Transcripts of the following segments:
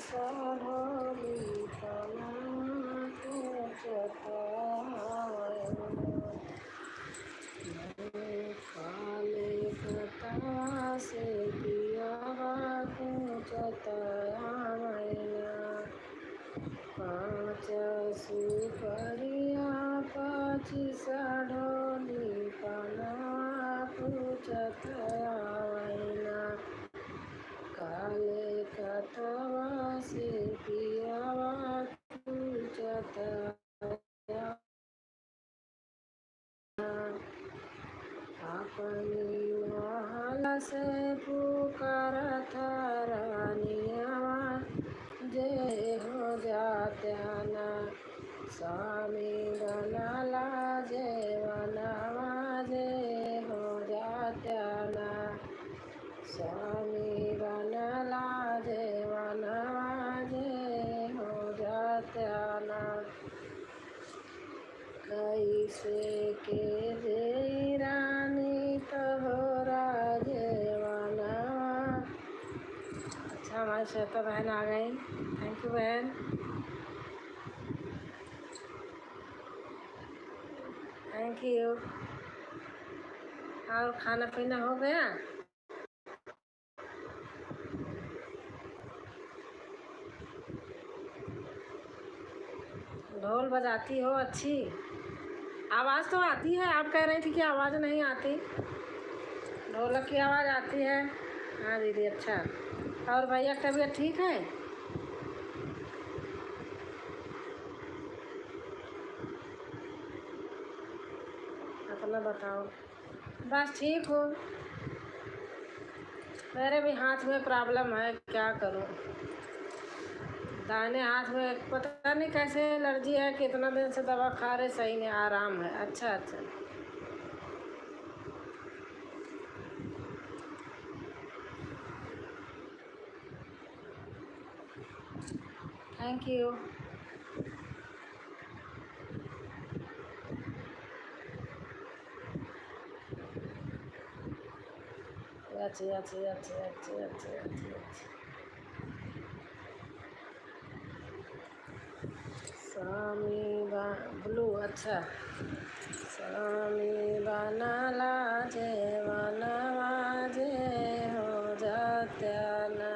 साढोली पना काले कता से पियावा कुचतया मैना पाँच सुपरिया पाची साढोली पना कुचतया मैना काले कतवा से पियावा कुचतया अपनी महल से पुकारत रानिया जय हो जात्याना स्वामी बनला जय बनवा जय हो जात्याना स्वामी बनला जय बनवा जय हो जात्याना कैसे के जय रानी तोहरा जयवाना। अच्छा हमारी श्वेता बहन आ गई, थैंक यू बहन, थैंक यू। और खाना पीना हो गया? ढोल बजाती हो, अच्छी आवाज़ तो आती है। आप कह रही थी कि आवाज़ नहीं आती, ढोलक की आवाज़ आती है। हाँ दीदी, अच्छा। और भैया की तबीयत ठीक है? अपना बताओ। बस ठीक हूँ, मेरे भी हाथ में प्रॉब्लम है, क्या करूँ। दाहिने हाथ में पता नहीं कैसे एलर्जी है, कितना दिन से दवा खा रहे, सही नहीं, आराम है। अच्छा अच्छा, थैंक यू। अच्छी अच्छी अच्छी अच्छी अच्छी अच्छी अच्छी। स्वामी ब्लू, अच्छा। स्वामी बनला जय बनवा जय हो जात्याना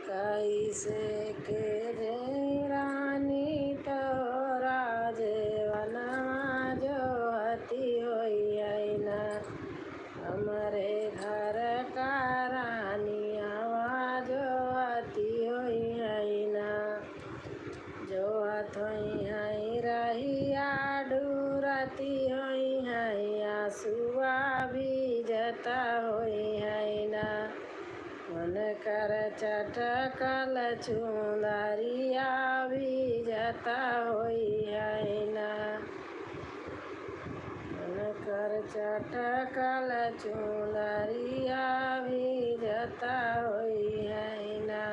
कैसे के जय रानी तोरा जय बनवा जो हती होई आईना हमारे घर का रानिया जो हती होई आईना जो हथोई हई रहिया डूरती होई हई आंसुआ भी जता होई हई ना मन कर चटकल चुंदरिया भी जता होई हई ना मन कर चटकल चुंदरिया भी जता होई हई ना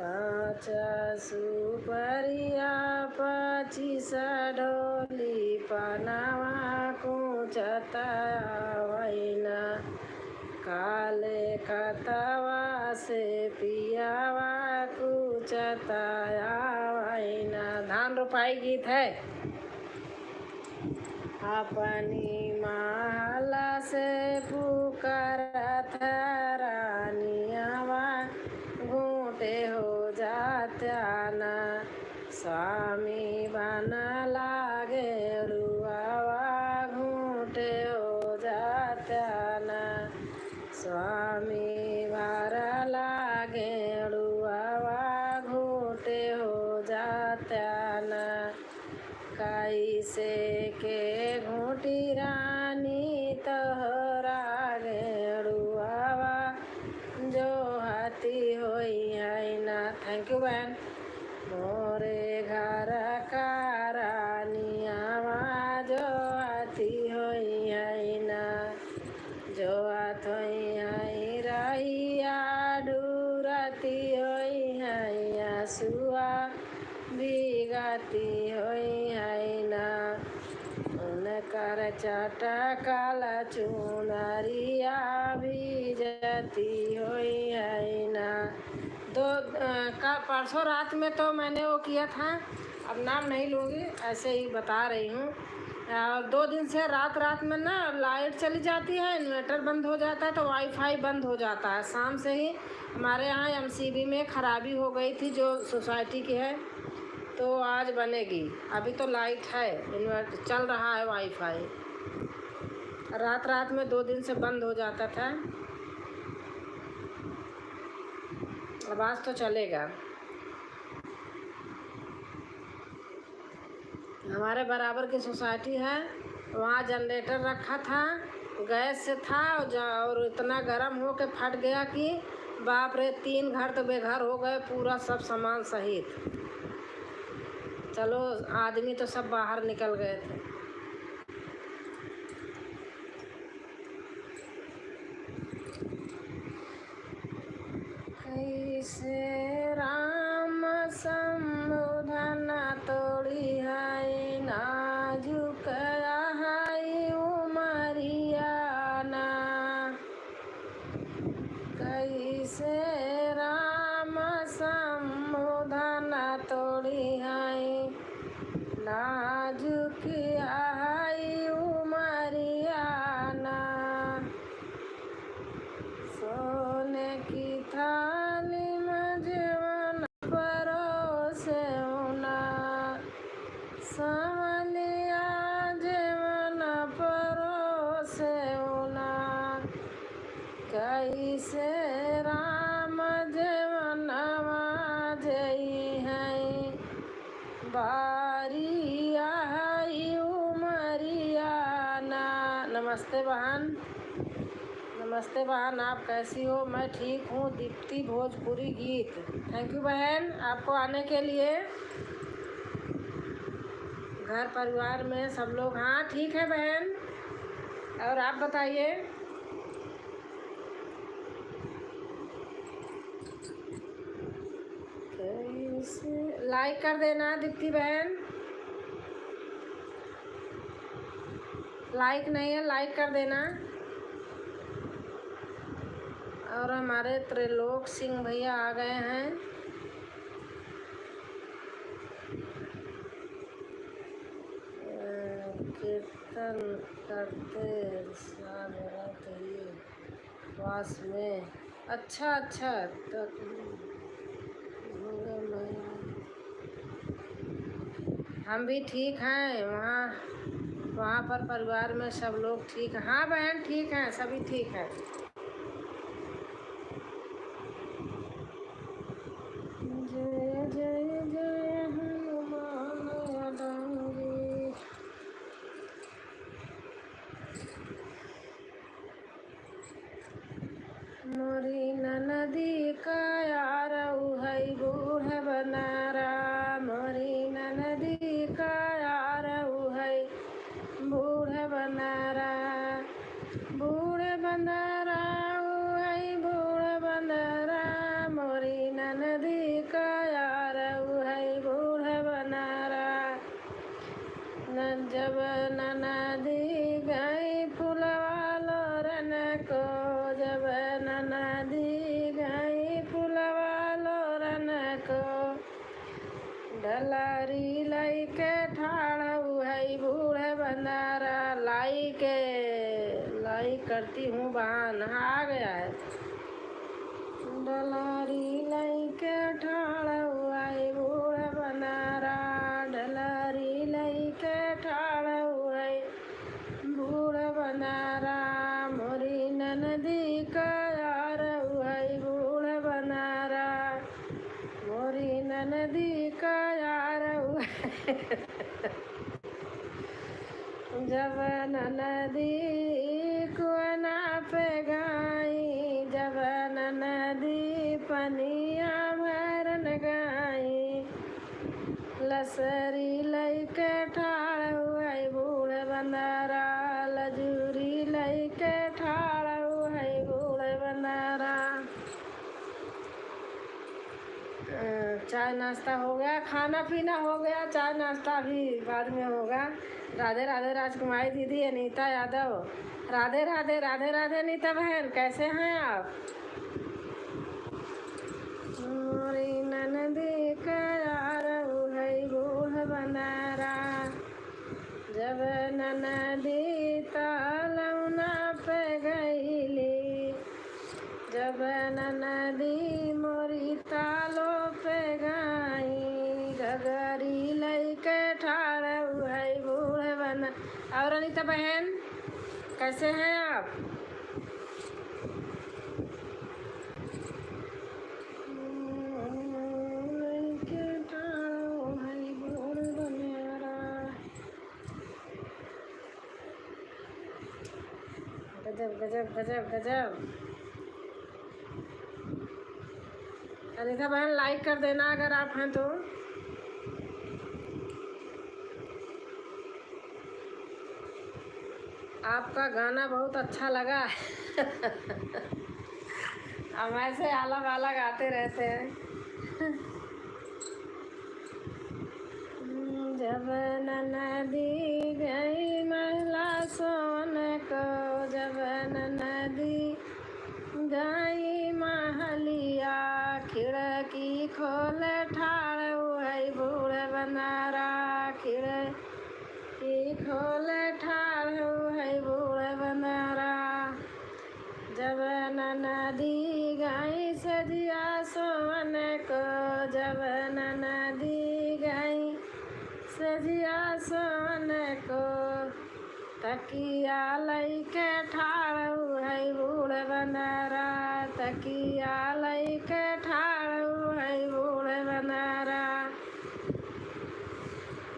पाँच सुपरिया पाची साढोली पनावा कुचतया वैना काले कतवा से पियावा कुचतया वैना। धान रोपाई गीत है। अपनी महला से पुकारत रानियावा घूटे हो जात्याना स्वामी बनला गेरुआवा घूटे हो जात्याना स्वामी भरला गेरुआवा घूटे हो जात्याना कैसे के घूटी रानी तोहरा गेरुआवा जो हाथी होई है ना। थैंक यू बहन। मोरे घर का रानियावा जो हाथी होई है ना जो हाथ होई है रहिया डूरती होई है आंसुआ भी गाती होई है ना चटकल चुनरिया भीजती हुई है ना। का परसों रात में तो मैंने वो किया था, अब नाम नहीं लूँगी, ऐसे ही बता रही हूँ। और 2 दिन से रात रात में ना लाइट चली जाती है, इन्वर्टर बंद हो जाता है, तो वाईफाई बंद हो जाता है। शाम से ही हमारे यहाँ एमसीबी में ख़राबी हो गई थी, जो सोसाइटी की है, तो आज बनेगी। अभी तो लाइट है, इन्वर्टर चल रहा है, वाईफाई रात रात में 2 दिन से बंद हो जाता था। अब आज तो चलेगा। हमारे बराबर की सोसाइटी है, वहाँ जनरेटर रखा था, गैस से था, और इतना गर्म हो के फट गया कि बाप रे, 3 घर तो बेघर हो गए, पूरा सब सामान सहित। चलो आदमी तो सब बाहर निकल गए थे। कैसे राम संबोधन तोड़ी है नाजुक है उमरियाना। कैसे राम संबोधन तोड़ी है नाजुक है उमरियाना। सोने की थाली में जीवन परोसे होना, संवलिया जीवन परोसे होना। कैसे राम जीवन जई है बारिया उमरियाना। नमस्ते बहन, नमस्ते बहन, आप कैसी हो? मैं ठीक हूँ। दीप्ति भोजपुरी गीत। थैंक यू बहन, आपको आने के लिए। घर परिवार में सब लोग हाँ ठीक है बहन। और आप बताइए। कैसे लाइक कर देना दीप्ति बहन, लाइक नहीं है, लाइक कर देना। और हमारे त्रिलोक सिंह भैया आ गए हैं। कीर्तन करते वास में। अच्छा तो हम भी ठीक हैं। वहाँ पर परिवार में सब लोग ठीक हैं। हाँ बहन ठीक हैं, सभी ठीक हैं। जय जय जय हनुमान अडंगी। मोरी ननदी का यार है बूढ़ बनारा। मोरी ननदी का यार है बूढ़ बनारा। बूढ़ बनारा है बूढ़ बनारा। मोरी ननदी का यार है बूढ़ बनारा। जब ननदी गई फुलवा लोरन को, जब ननदी गई फुलवा लोरन को, डलारी लाई के ठाड़ है बूढ़ बनारा। लाई करती हूँ बहन, आ गया है। डलारी लाई के ठाड़ है बूढ़ बनारा। डलारी लाई के ठाड़ है बूढ़ बनारा। मोरी ननदी का यार है बूढ़ बनारा। मोरी ननदी का यार जब ननदी कुआना पे गई, जब ननदी पनिया भरन गई, लसरी लैके ठाड़ हुई बूढ़ बनारा। लजूरी लैके ठाड़ हुई बूढ़ बनारा। चाय नाश्ता हो गया, खाना पीना हो गया, चाय नाश्ता भी बाद में होगा। राधे राधे राजकुमारी दीदी, अनीता यादव। राधे राधे राधे राधे अनीता बहन, कैसे हैं आप? मोरी ननदी करार है बूढ़ बनारा, जब ननदी तालौना पे गईली, जब ननदी मोरी तालो पे गई, घगरी लइके ठाड़ है बूढ़ बना। और अनीता बहन कैसे हैं आप? गजब गजब गजब गजब। अनीता बहन लाइक कर देना अगर आप हैं तो। आपका गाना बहुत अच्छा लगा। हम ऐसे अलग अलग आते रहते हैं। जब ननदी गई महिला सोन को, जब ननदी गई महलिया, खिड़की खोल ठाड़ है बूढ़ बनारा, खिड़की खोल ठाड़ है बूढ़ बनारा, जब ननदी गई सजिया सोन को, जब ननदी गई सजिया सोन को, तकिया लइके ठाड़ है बूढ़ बनारा, तकिया लइके ठाड़ है बूढ़ बनारा,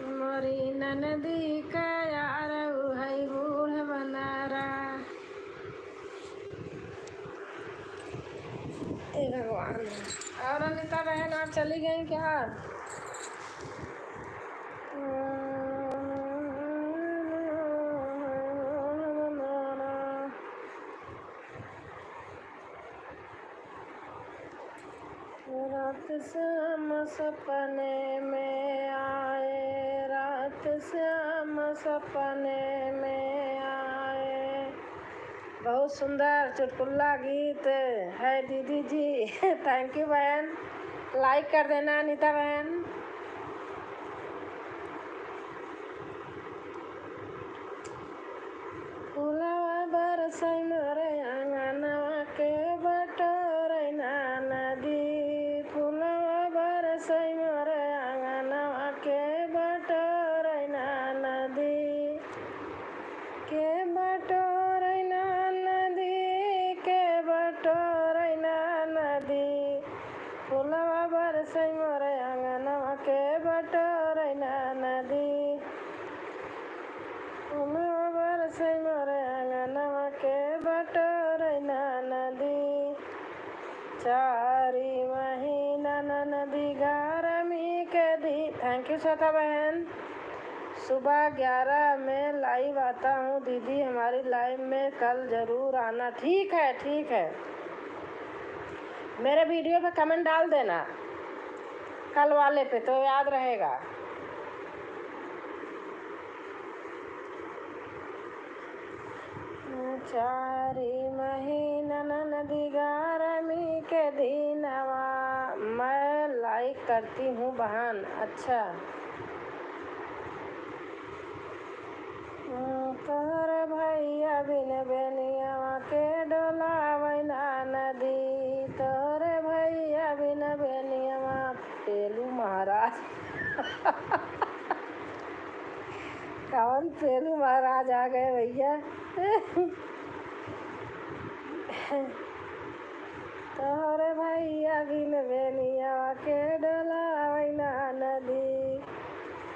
मोरी ननदी का यार है बूढ़ बनारा। हे भगवान। और अनीता बहन आप चली गई क्या? रात से हम सपने में आए, रात से हम सपने में आए। बहुत सुंदर चुटकुला गीत है दीदी जी। थैंक यू बहन, लाइक कर देना अनीता बहन। फूलवा बरसै मोरे आंगनवा के बटोरै ना नदी, फूलवा बरसै मोरे आंगनवा के बटोरै ना नदी, के बटोरै ना नदी, के बटोरै ना नदी, फूलवा बरसै मोरे आंगनवा के बटोरै ना नदी, फूलवा बरसै मोरे आंगनवा के बटोरै ना नदी। चारी महीना ननदी गर्मी के दिन। थैंक यू श्वेता बहन। सुबह 11 में लाइव आता हूँ दीदी, हमारी लाइव में कल ज़रूर आना। ठीक है ठीक है, मेरे वीडियो पे कमेंट डाल देना कल वाले पे, तो याद रहेगा। चारी महीना ननदी गर्मी के दिनवा। मैं लाइक करती हूँ बहन। अच्छा, तोहर भैया बिन बेनियावा के डोलावै ना नदी, तोहर भैया बिन बेनियावा। पेलू महाराज। कौन पेलू महाराज आ गए भैया? तोहर भैया बिन बेनियावा के डोलावै ना नदी,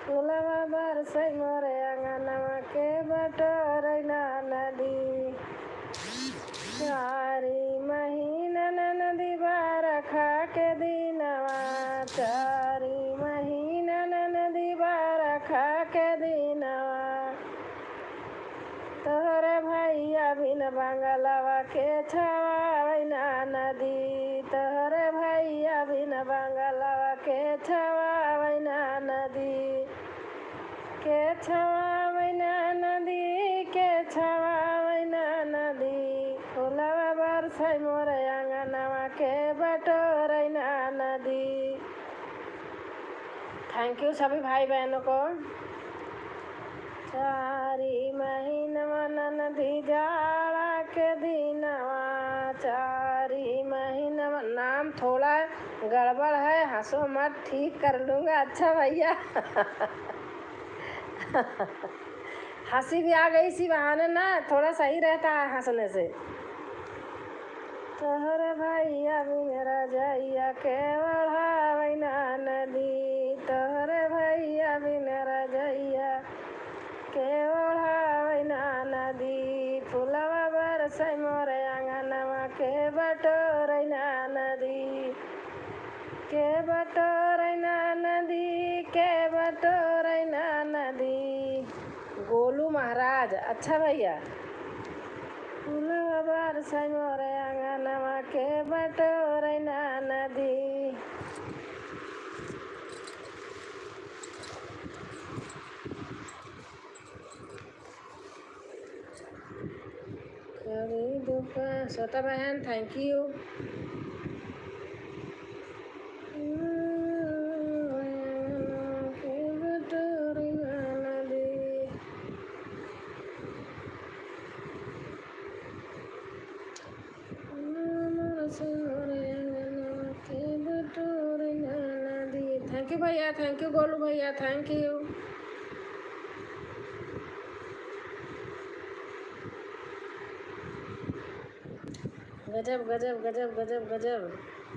फूलवा बरसै मोरे आंगनवा के बटोरै ना नदी। चारी महीना ननदी बरखा के दिनवा, चारी महीना ननदी बरखा के दिनवा, तोहरे भैया बिन बंगलवा के छवावै ना नदी, तोहरे भैया बिन बंगलवा के छवावैना नदी के छवावैना नदी के छवावैना नदी फुलवा बरसै मोर आंगनवा के बटोरैना नदी। थैंक यू सभी भाई बहनों को। चारी महीनवा नदी जाड़ा के दिनवा चारी महीनवा। नाम थोड़ा गड़बड़ है, हंसो मत, ठीक कर लूँगा। अच्छा भैया हंसी भी आ गई इसी बहाने ना, थोड़ा सही रहता है हंसने से। तोहर भैया बिन रजैया के ओढ़ावैना नदी तोहर भैया बिन रजैया के ओढ़ावैना नदी फुलवा बरसै मोर आंगनवा के बटोरैना नदी के बटोरैना नदी के बटोरैना नदी। गोलू महाराज। अच्छा भैया। फुलवा बरसै मोर आंगनवा के बटोरैना नदी। श्वेता बहन थैंक यू। थैंक यू भैया, थैंक यू गोलू भैया, थैंक यू। गजब गजब गजब गजब गजब।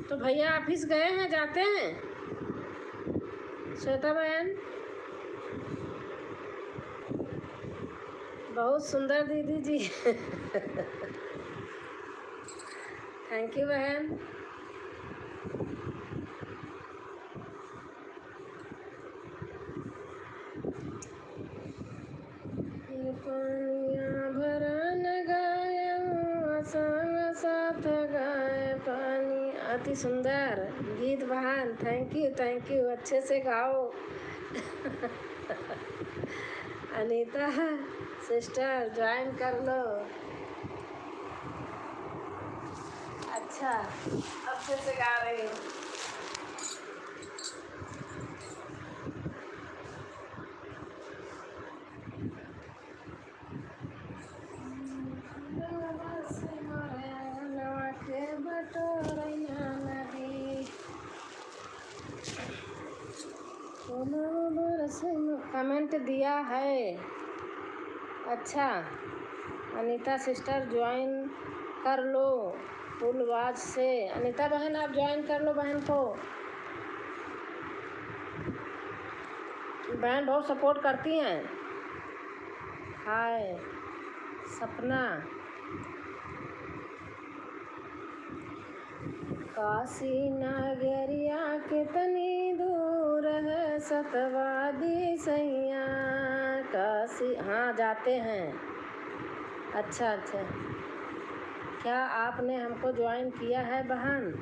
तो भैया ऑफिस गए हैं, जाते हैं? श्वेता बहन बहुत सुंदर दीदी जी थैंक यू बहन। पानिया भरन गाय संग साथ गाय पानी। अति सुंदर गीत बहन, थैंक यू, अच्छे से गाओ अनीता सिस्टर ज्वाइन कर लो। अच्छा अच्छे से गा रही हूँ। कमेंट दिया है। अच्छा अनीता सिस्टर ज्वाइन कर लो पुलवाज से। अनीता बहन आप ज्वाइन कर लो बहन को। बहन बहुत सपोर्ट करती हैं। हाय सपना। काशी नगरिया कितनी दूर है सतवादी सैया। काशी हाँ जाते हैं। अच्छा क्या आपने हमको ज्वाइन किया है बहन?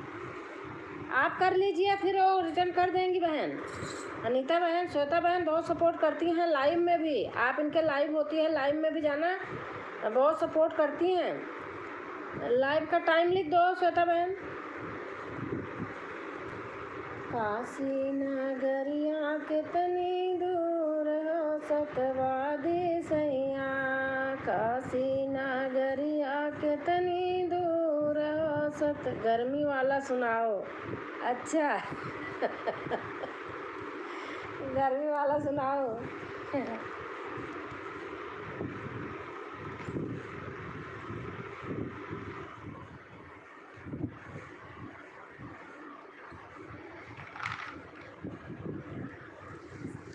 आप कर लीजिए फिर वो रिटर्न कर देंगी बहन। अनीता बहन श्वेता बहन बहुत सपोर्ट करती हैं लाइव में भी। आप इनके लाइव होती है, लाइव में भी जाना, बहुत सपोर्ट करती हैं। लाइव का टाइम लिख दो श्वेता बहन। काशी नगरिया कितनी दूर हो सतवादी सैया। काशी नगरिया कितनी दूर हो सत। गर्मी वाला सुनाओ। अच्छा गर्मी वाला सुनाओ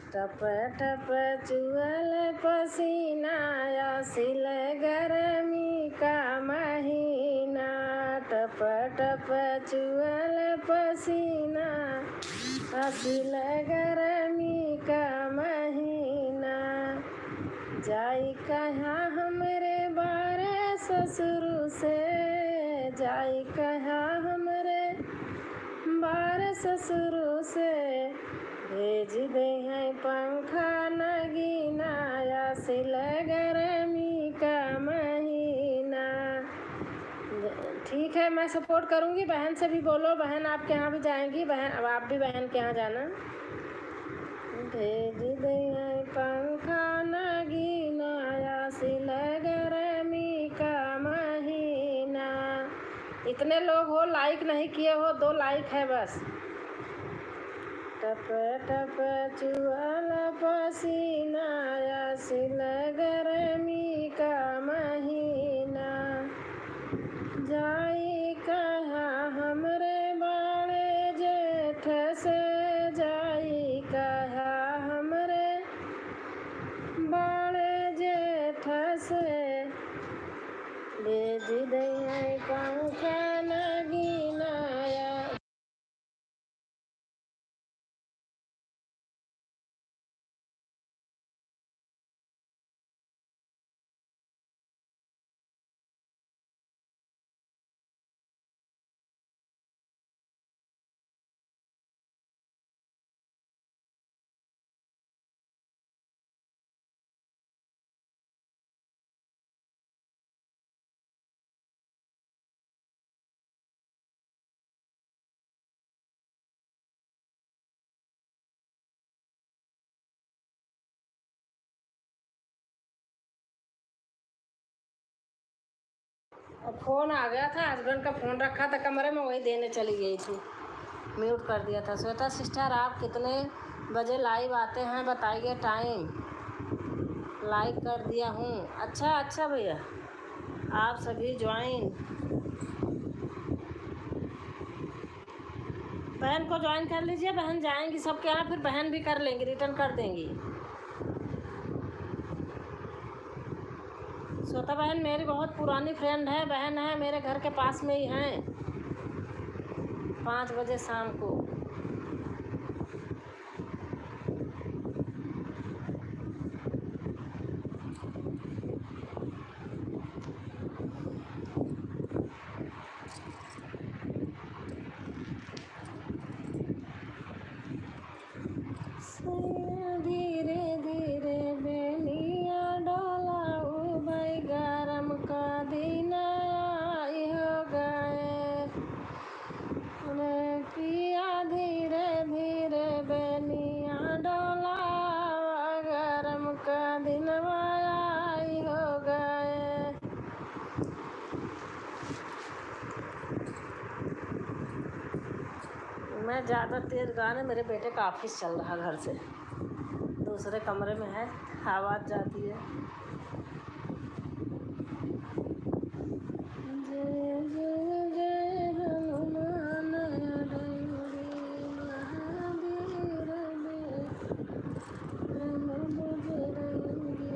टप टप चुअल पसीना आसिल गर्मी का महीना। टप टप चुअल पसीना आसिल गर्मी का महीना। जाई कहाँ हमरे बारे ससुर से। जाई कहाँ हमरे ससुर से भेज दे हैं पंखा नगीना आसिल गर्मी का महीना। ठीक है, मैं सपोर्ट करूँगी। बहन से भी बोलो, बहन आपके यहाँ भी जाएंगी। बहन अब आप भी बहन के यहाँ जाना। भेज दे हैं पंखा नगीना आसिल गर्मी का महीना। इतने लोग हो, लाइक नहीं किए हो, 2 लाइक है बस। टप टप चुअल पसीना आसिल गर्मी का महीना। जाई कहाँ हमरे बाड़े जेठ से, जाई कहाँ हमरे बाड़े जेठ से भेज दे पंखा नगीना। अब फ़ोन आ गया था, हस्बैंड का फ़ोन रखा था कमरे में, वही देने चली गई थी। म्यूट कर दिया था। श्वेता सिस्टर, आप कितने बजे लाइव आते हैं बताइए टाइम। लाइक कर दिया हूँ। अच्छा भैया, आप सभी ज्वाइन। बहन को ज्वाइन कर लीजिए। बहन जाएंगी सबके यहाँ, फिर बहन भी कर लेंगी, रिटर्न कर देंगी। श्वेता बहन मेरी बहुत पुरानी फ्रेंड है, बहन है, मेरे घर के पास में ही हैं। 5 बजे शाम को। धीरे धीरे बेनिया डोलाऊ भाई, गरम का दिन आई हो गए रे पिया। धीरे धीरे बेनिया डोला, गरम का दिन आई हो गए। मैं ज़्यादा तेज़ गाने, मेरे बेटे का ऑफिस चल रहा घर से, दूसरे कमरे में है, आवाज़ जाती है। जय जय जय हनुमान डंडी महावीर विक्रम बजरंगी।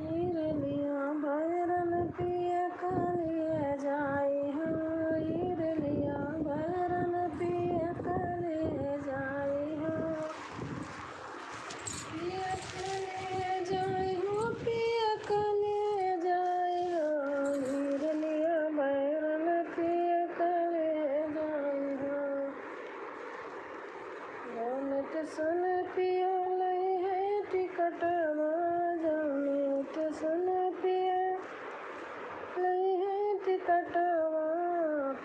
हिरलिया भैरन पिया कलिए जाई हो, हिरलिया भैरन पिया कलिए जाई हो, पिया कलिए जाई हो, पिया कलिए जाई हो, हिरलिया भैरन पिया कलिए जाई हो। जौनट सुन पिया लई है टिकटवा, जौनट सुन पिया लई है टिकटवा,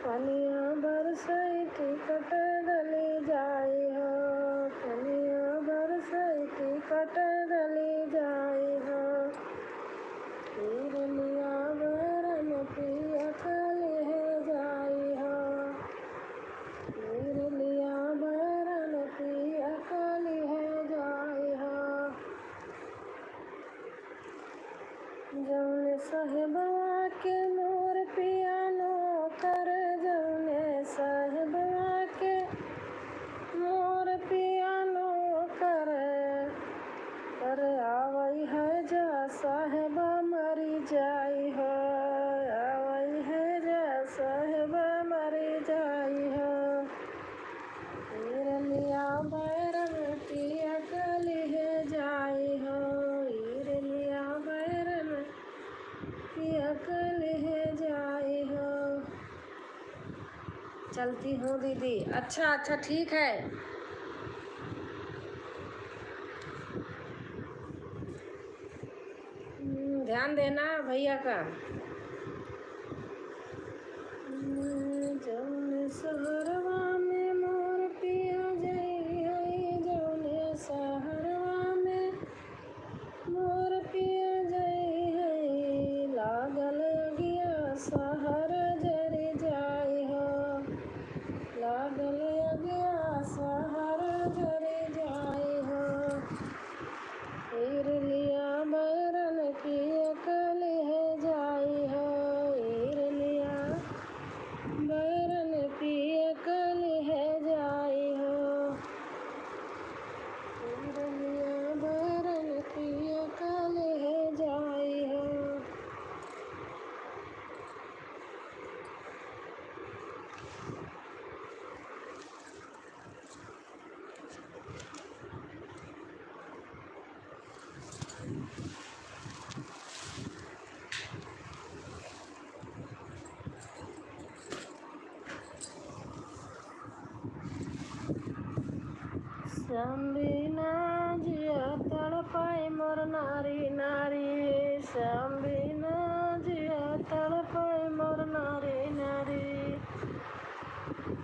पनिया बरसई टिकट डली जाई हो, पनिया बरसई टिकट डली जाई हो। हिरलिया भैरन पिया कलिए जाई हो, हिरलिया भैरन पिया कलिए जाई हो। चलती हूँ दीदी। अच्छा अच्छा ठीक है। ध्यान देना भैया का। जौन सहरवा में मोर पिया जई है, जौन सहरवा में मोर पिया जई है, लागल अगिया सहर जर जाई हो, लागल अगिया सहर जर जाई हो। ईर लिया बैरन की अकल है जाई हो, ईर लिया बैरन की अकल है जाई हो, ईर लिया बैरन की अकल है जाई हो। संबिना जिया तड़पाई मोर नारी नारी, संबिना जिया तड़पाई मोर नारी नारी।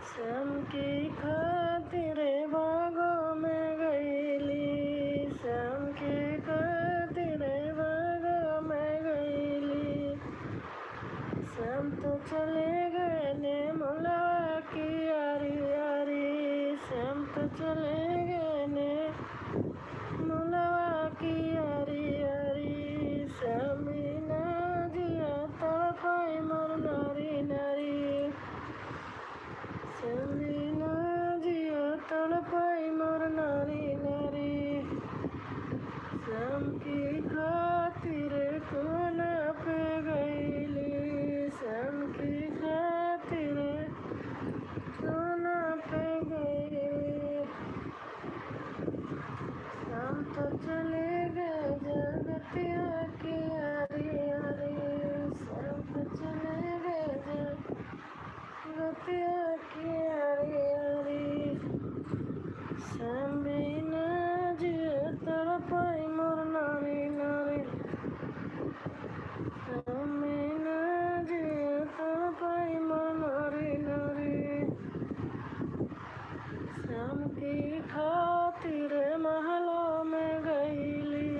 श्याम की खातिर बागों में गईली, श्याम की खातिर बागों में गईली। श्याम तो चले गए ने मुलवा की यारी यारी, श्याम तो चले गए ने मुलवा की यारी यारी। श्यामीना जिया तड़पाई मोर नारी नारी, श्यामीना जिया तड़पाई मोर नारी नारी। श्याम की खातिर कोना पे गईली, श्याम की खातिर कोना पे गईली। श्याम तो चले गए जगतिया की यारी यारी, श्याम तो चले गए जगतिया की यारी यारी। श्याम बिना जिया तड़पाई मोर नारी नारी, श्याम बिना जिया तड़पाई मोर नारी नारी। श्याम की खातिर महलों में गईली,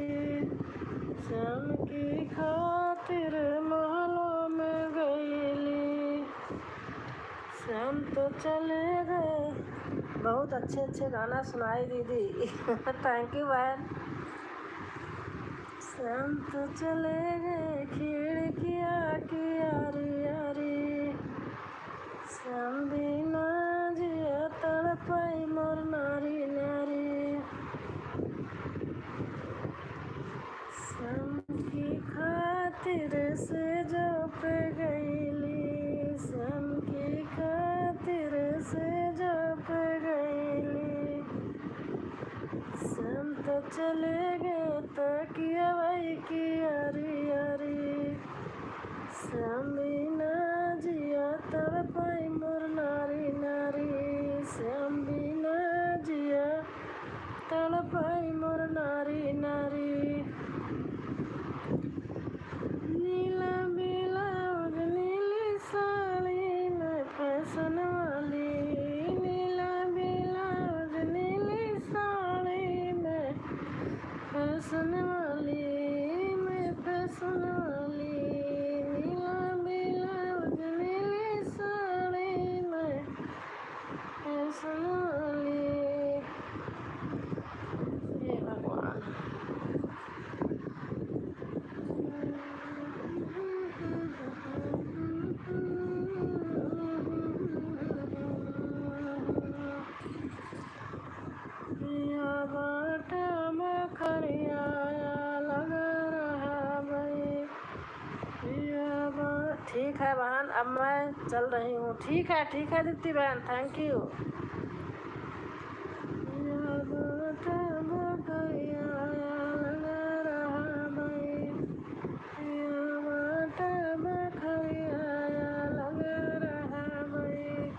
श्याम की खातिर महलों में गईली। श्याम तो चले गए। बहुत अच्छे अच्छे गाना सुनाई दीदी। थैंक यू बहन। श्याम तो चले गए खिड़किया की यारी यारी, श्याम बिना जिया तड़पाई मोर नारी नारी। श्याम की खातिर से जो पे गईली, श्याम की खातिर से जो पे गईली। श्याम तो चले गए तकिया भाई की यारी यारी, श्याम बिना जिया तड़पाई मोर नारी नारी, श्याम बिना जिया तड़पाई मोर नारी नारी। नीला ब्लाउज नीली साड़ी में फैशन वाली, नीला ब्लाउज नीली साड़ी में फैशन वाली, में फैशन वाली। नीला ब्लाउज नीली साड़ी में फैशन वाली। हे भगवान। या बाटा बखरिया लग रहा भाई, ठीक है बहन, अब मैं चल रही हूँ। ठीक है दीप्ति बहन, थैंक यू। या बाटा बखरिया लग रहा भाई, या बाटा बखरिया लग रहा भाई।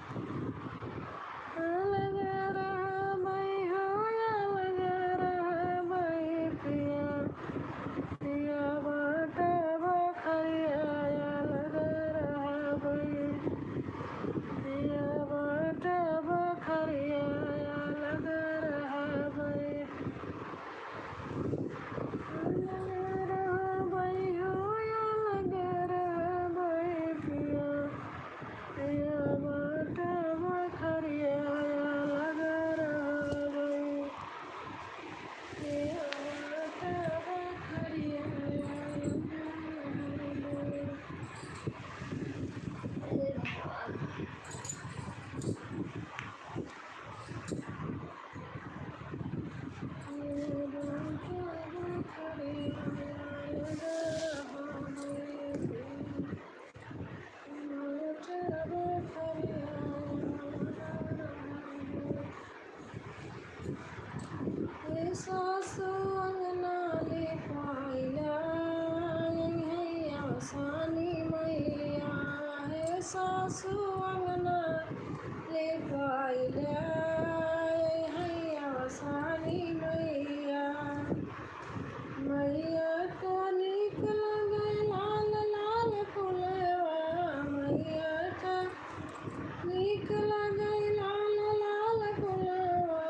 लगई लाल लाल फुलवा,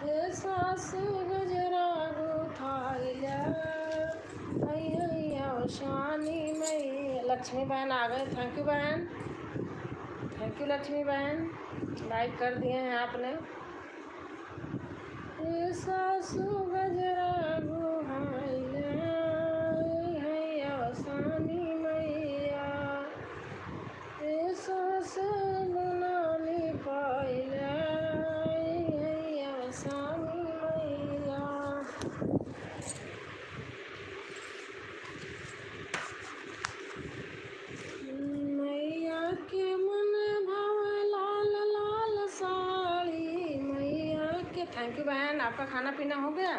हे सासु गजरा गुथाइला, शानी मैया। लक्ष्मी बहन आ गए, थैंक यू बहन, थैंक यू लक्ष्मी बहन, लाइक कर दिए हैं आपने। ये सासु गजरा गुहाइला, शानी मैया, ये सासु गुनानी पाइला, शानी मैया। मैया के मन भावे लाल लाल साड़ी, मैया के। थैंक यू बहन, आपका खाना पीना हो गया।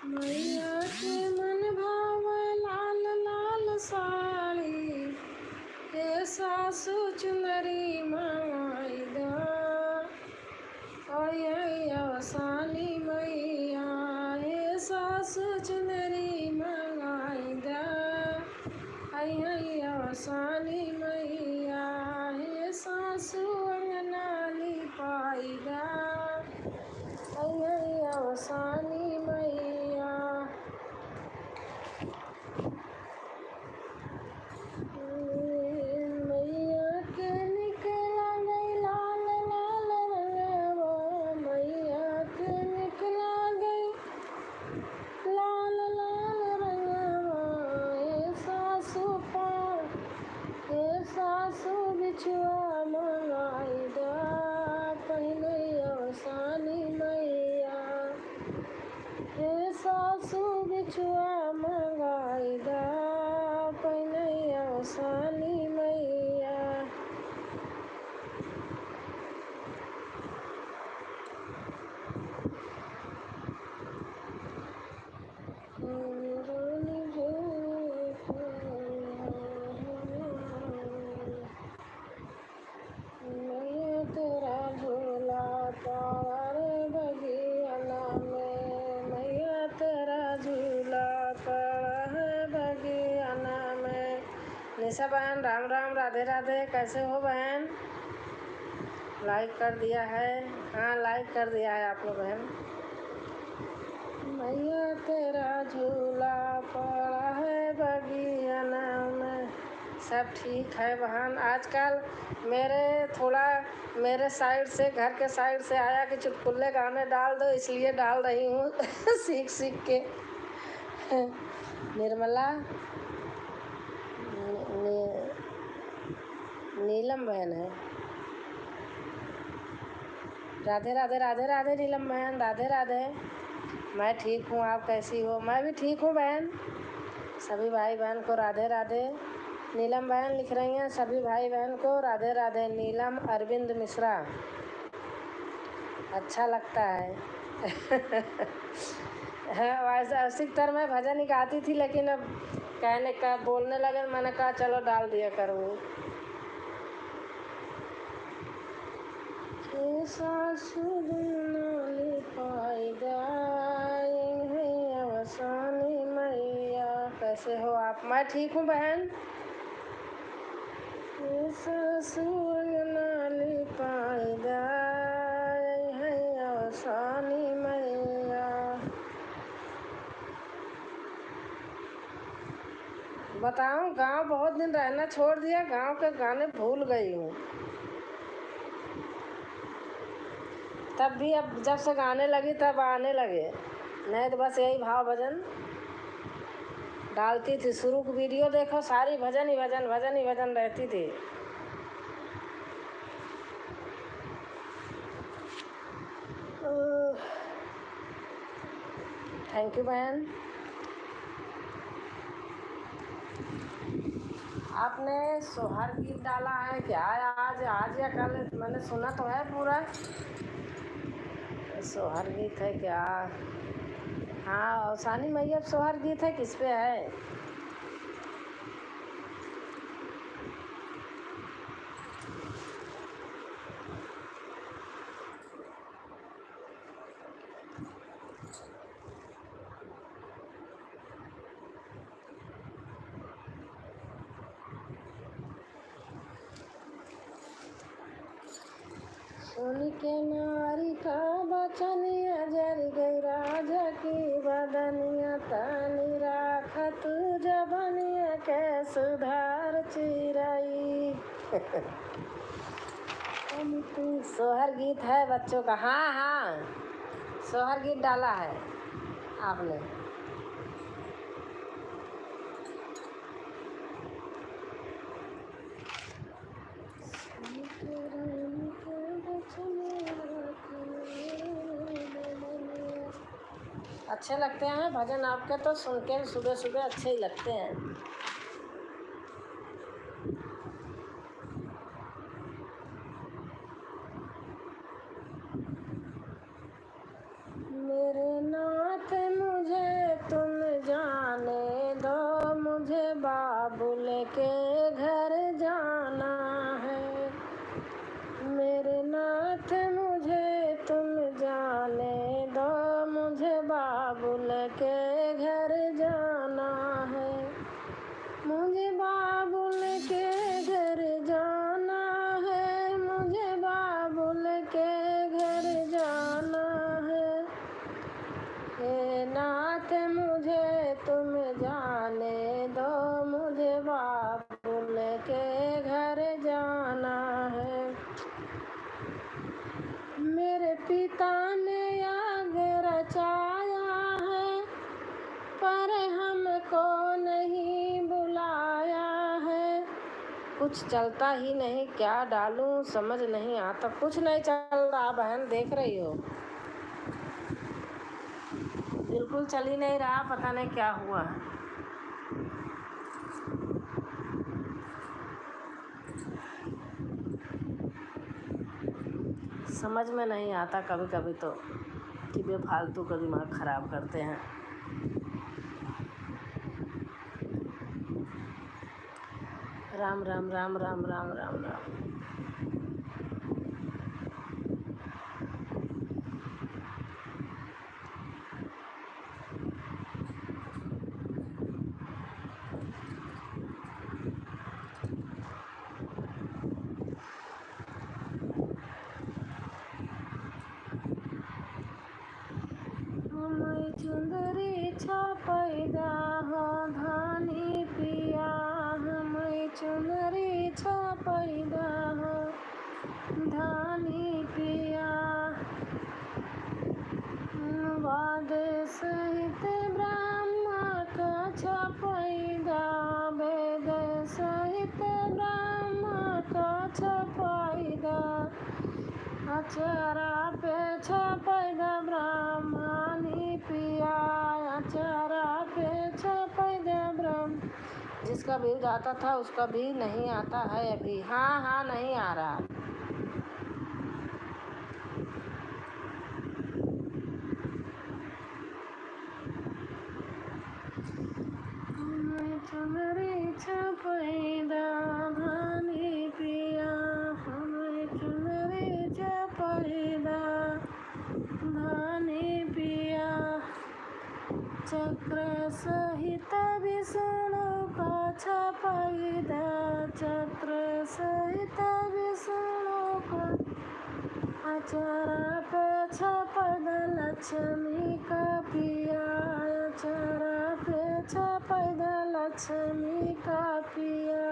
मैया के मन भावे लाल लाल साड़ी, हे सासु चुनरी मंगाई दा, शानी मैया, हे सासु चुनरी मंगाई दा, शानी मैया, हे सासु अंगना लिपाई दा, शानी मैया। मैया के निकला गई लाल लाल रंगवा, मैया के निकला गई लाल लाल रंगवा, हे सासु हे सासु बिछुआ मंगाई दा, पहनैया शानी मैया, हे सासु बिछुआ मंगाई दा, पहनैया शानी मैया। मैया तेरा झूला पड़ा रे बगियाना में, मैया तेरा झूला पड़ा है बगियाना में। निशा बहन राम राम, राधे राधे, कैसे हो बहन? लाइक कर दिया है? हाँ लाइक कर दिया है आप लोग बहन। मैया तेरा झूला पड़ा है बगियाना में। सब ठीक है बहन। आजकल मेरे साइड से, घर के साइड से आया कि चुटकुल्ले गाने डाल दो, इसलिए डाल रही हूँ सीख सीख के। निर्मला नीलम बहन है। राधे राधे, राधे राधे नीलम बहन, राधे राधे। मैं ठीक हूँ, आप कैसी हो? मैं भी ठीक हूँ बहन। सभी भाई बहन को राधे राधे। नीलम बहन लिख रही हैं सभी भाई बहन को राधे राधे। नीलम अरविंद मिश्रा, अच्छा लगता है। वैसे अधिकतर मैं भजन ही गाती थी, लेकिन अब कहने का बोलने लगे, मैंने कहा चलो डाल दिया करूँ। सासु दुनाली पाईदा, शानी मैया। कैसे हो आप? मैं ठीक हूँ बहन। सासु दुनाली पाईदा, शानी मैया। बताऊँ, गांव बहुत दिन रहना छोड़ दिया, गांव के गाने भूल गई हूँ। तब भी अब जब से गाने लगी तब आने लगे, नहीं तो बस यही भाव भजन डालती थी। शुरू की वीडियो देखो, सारी भजन ही भजन, भजन ही भजन रहती थी। थैंक यू बहन। आपने सोहर गीत डाला है क्या? आज या कल? मैंने सुना तो है पूरा। सोहर गीत है क्या? हाँ, शानी मैया सोहर गीत है, किस पे है? सुन के नारी का बचनिया जर गई राजा की बदनिया तनी राख तू जबनिया के सुधार चिराई। सोहर गीत है बच्चों का। हाँ हाँ, सोहर गीत डाला है आपने। अच्छे लगते हैं भजन आपके, तो सुन के सुबह सुबह अच्छे ही लगते हैं। मेरे नाथ मुझे तुम जाने दो, मुझे बाबुल के घर जाना है। मेरे नाथ मुझे तुम जाने दो, मुझे बाबुल के घर जाना है। मुझे बाबुल के घर जाना है, मुझे बाबुल के घर जाना है। हे नाथ मुझे तुम जाने दो, मुझे बाबुल के घर जाना है। मेरे पिता ने याग रचाया है, पर हमको नहीं बुलाया है। कुछ चलता ही नहीं, क्या डालूं समझ नहीं आता। कुछ नहीं चल रहा बहन, देख रही हो, बिल्कुल चल ही नहीं रहा, पता नहीं क्या हुआ। समझ में नहीं आता कभी कभी तो कि बेफालतू का दिमाग खराब करते हैं। राम राम राम राम राम राम राम। चुंदरी छपैदा हो धानी पिया, हमें चुंदरी छपैदा हो धानी पिया। वाद सहित ब्रह्मा का छपैदा, वेद सहित ब्रह्मा का छपैदा। अचरा पे छपैदा ब्रह्मणी पिया, अचरा पे छपैदा ब्रह्म। जिसका भी आता था उसका भी नहीं आता है अभी। हाँ हाँ, नहीं आ रहा। चुनरी छपैदा धानी पिया, हमें चुनरी छपैदा धानी पिया। चक्र सहित विष्णु का छपैदा, चक्र सहित विष्णु का। अचरा पे छपैदा लक्ष्मी का पिया, अचरा पे छपैदा लक्ष्मी का पिया।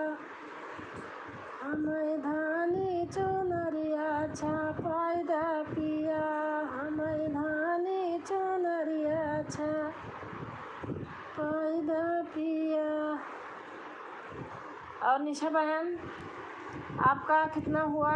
हमें धानी चुनरिया छपैदा पिया, हमें धानी चुनरिया छपैदा पिया। और निशा बहन, आपका कितना हुआ?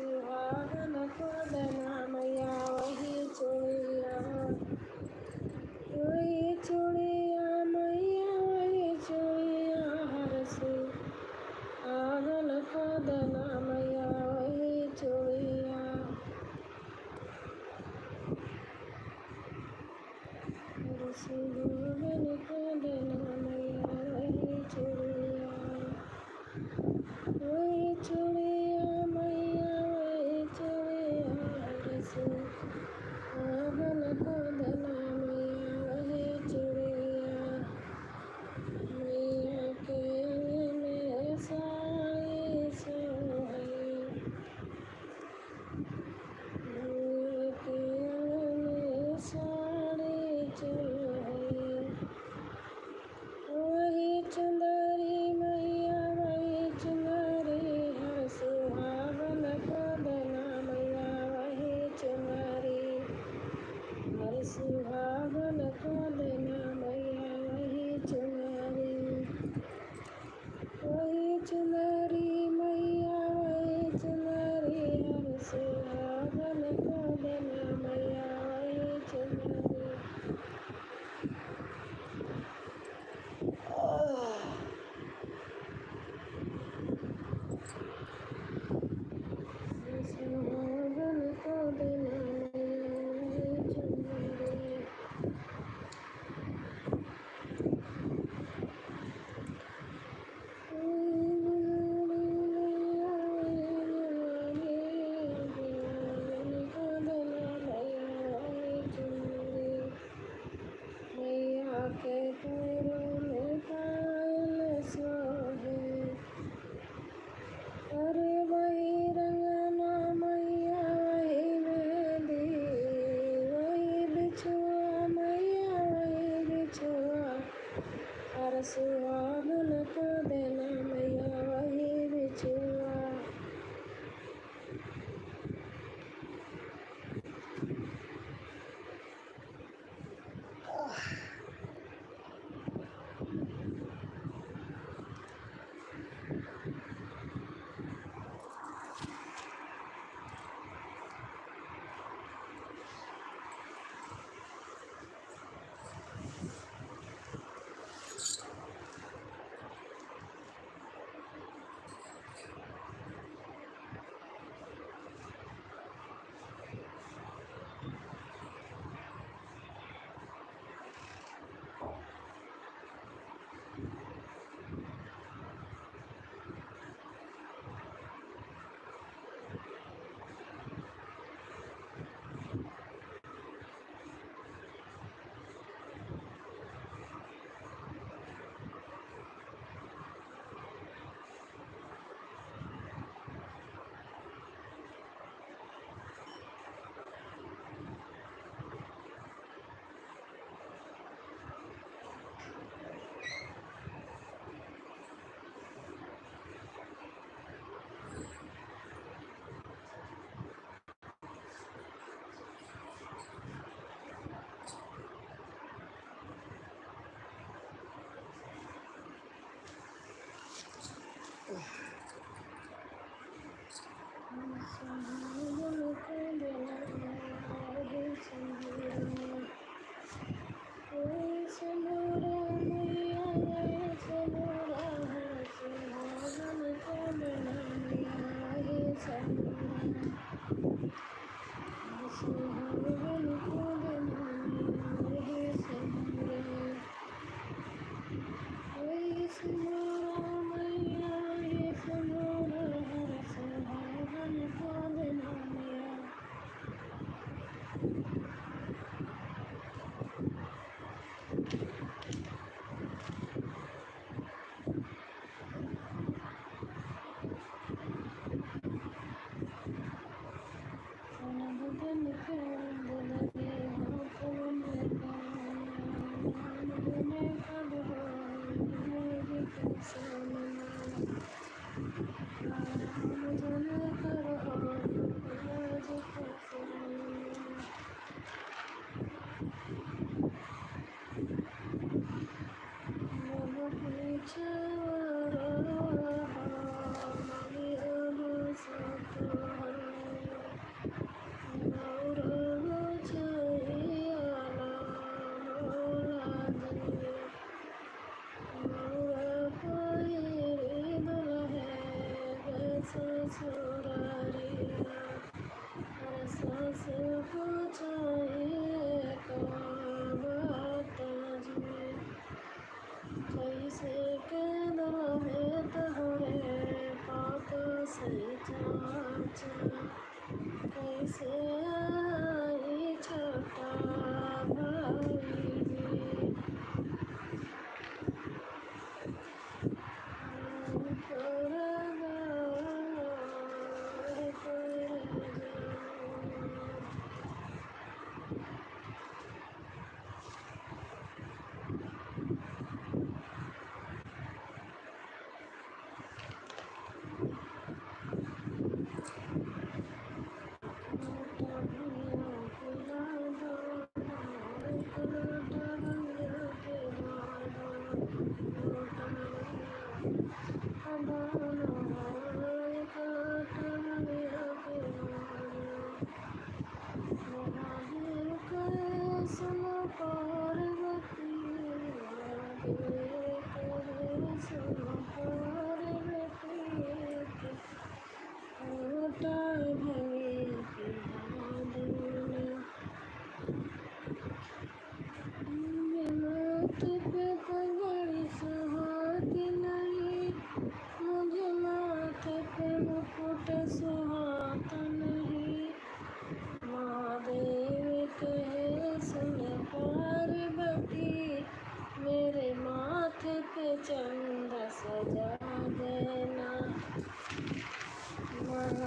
सुहागन को देना मैया वही चूड़िया, वही चूड़िया मैया वही चूड़िया हर सुहागन को देना मैया वही चूड़िया। हर सुहागन को देना मैया वही चूड़िया, वही चूड़िया मैया वही चूड़िया हर सुहागन को देना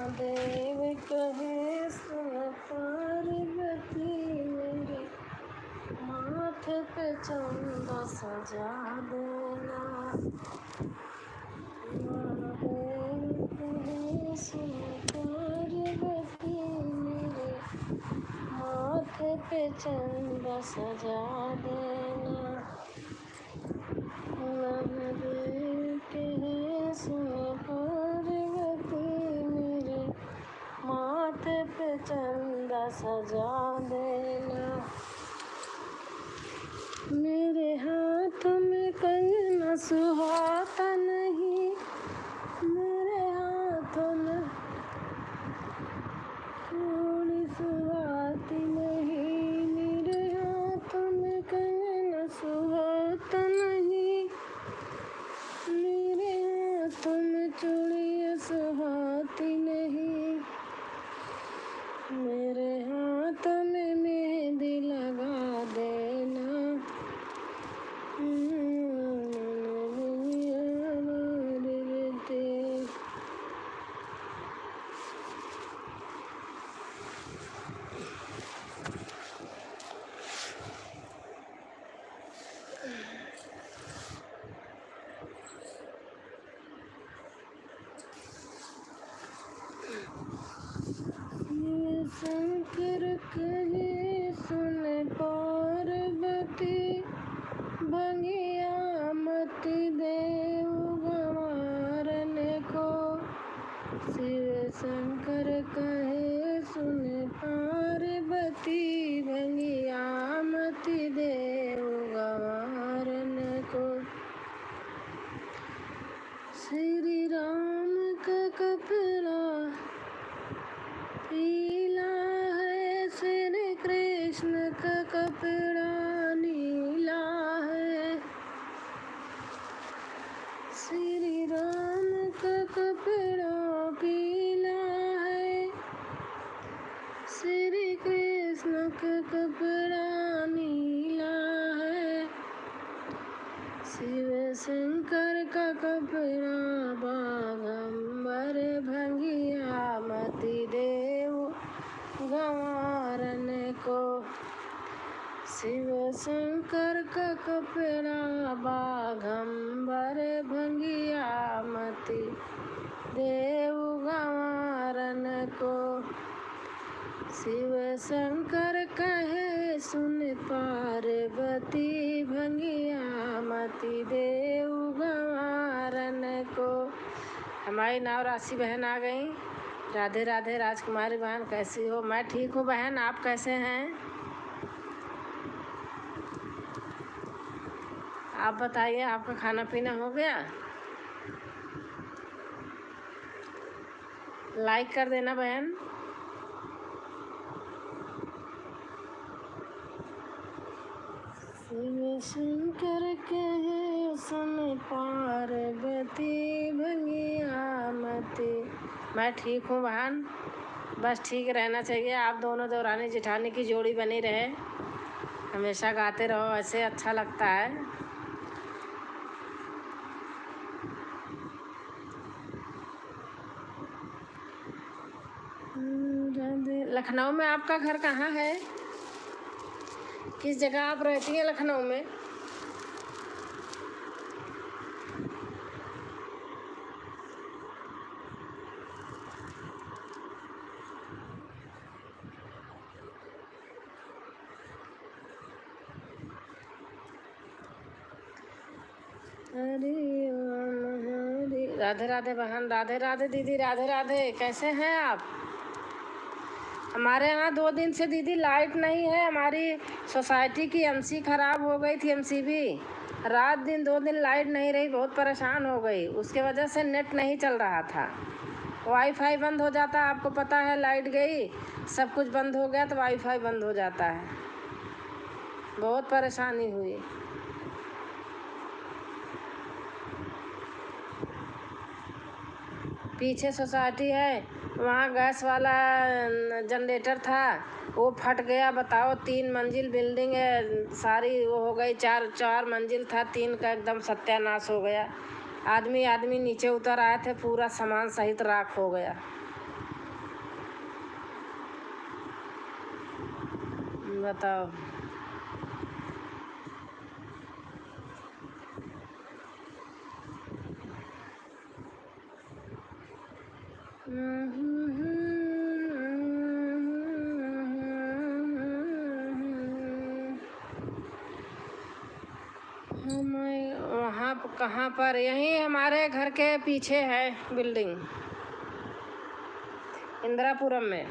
महादेव कहे सुन पार्वती मेरे माथे पे चंदा सजा देना। महादेव कहे सुन पार्वती मेरे माथे पे चंदा सजा देना। महादेव कहे सुन पार्वती मेरे माथे पे चंदा सजा देना। मेरे हाथ में कंगन सुहाता नहीं, मेरे हाथ में चूड़ी सुहाती नहीं, मेरे हाथ में कंगन सुहाता नहीं, मेरे हाथ में चूड़ी सुहाती नहीं, मेरे हाथ में मेहंदी लगा देना। शंकर कहे सुन पार्वती भंगिया मति देव गंवारन को। शिव शंकर कहे सुन पार्वती भंगिया मति देव गंवारन को। श्री राम का कपड़ा पीला है, श्री कृष्ण का कपड़ा नीला है। श्री राम का कपड़ा पीला है, श्री कृष्ण का कपड़ा नीला है। शिव शंकर का कपड़ा बागंबर भंगिया मति देव गंवारन को। शिव शंकर का कपड़ा बागंबर भंगिया मति देव गंवारन को। शिव शंकर कहे सुन पार्वती भंगिया मति देव गंवारन को। हमारी नाव राशि बहन आ गई। राधे राधे राजकुमारी बहन, कैसी हो? मैं ठीक हूँ बहन, आप कैसे हैं? आप बताइए, आपका खाना पीना हो गया? लाइक कर देना बहन। शिव शंकर कहे सुन पार्वती भंगिया मति। मैं ठीक हूँ बहन, बस ठीक रहना चाहिए। आप दोनों देवरानी जेठानी की जोड़ी बनी रहे, हमेशा गाते रहो, ऐसे अच्छा लगता है। लखनऊ में आपका घर कहाँ है? किस जगह आप रहती हैं लखनऊ में? राधे राधे बहन, राधे राधे दीदी, राधे राधे। कैसे हैं आप? हमारे यहाँ 2 दिन से दीदी लाइट नहीं है। हमारी सोसाइटी की एमसी खराब हो गई थी, एमसीबी। रात दिन 2 दिन लाइट नहीं रही, बहुत परेशान हो गई। उसके वजह से नेट नहीं चल रहा था, वाईफाई बंद हो जाता है, आपको पता है। लाइट गई, सब कुछ बंद हो गया तो वाईफाई बंद हो जाता है। बहुत परेशानी हुई। पीछे सोसाइटी है, वहाँ गैस वाला जनरेटर था, वो फट गया। बताओ, 3 मंजिल बिल्डिंग है, सारी वो हो गई। 4 मंजिल था, 3 का एकदम सत्यानाश हो गया। आदमी नीचे उतर आए थे, पूरा सामान सहित राख हो गया। बताओ। वहाँ कहाँ पर? यहीं हमारे घर के पीछे है बिल्डिंग, इंदिरापुरम में।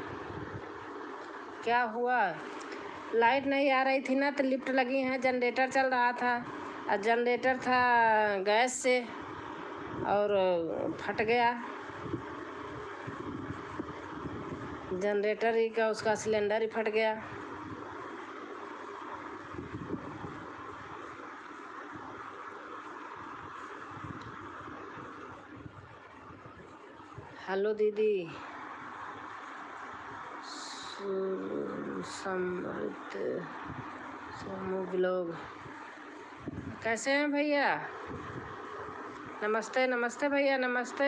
क्या हुआ? लाइट नहीं आ रही थी ना, तो लिफ्ट लगी है, जनरेटर चल रहा था और जनरेटर था गैस से और फट गया जनरेटर ही का, उसका सिलेंडर ही फट गया। हेलो दीदी। समृद्ध सोमू ब्लॉग। कैसे हैं भैया? नमस्ते नमस्ते भैया, नमस्ते।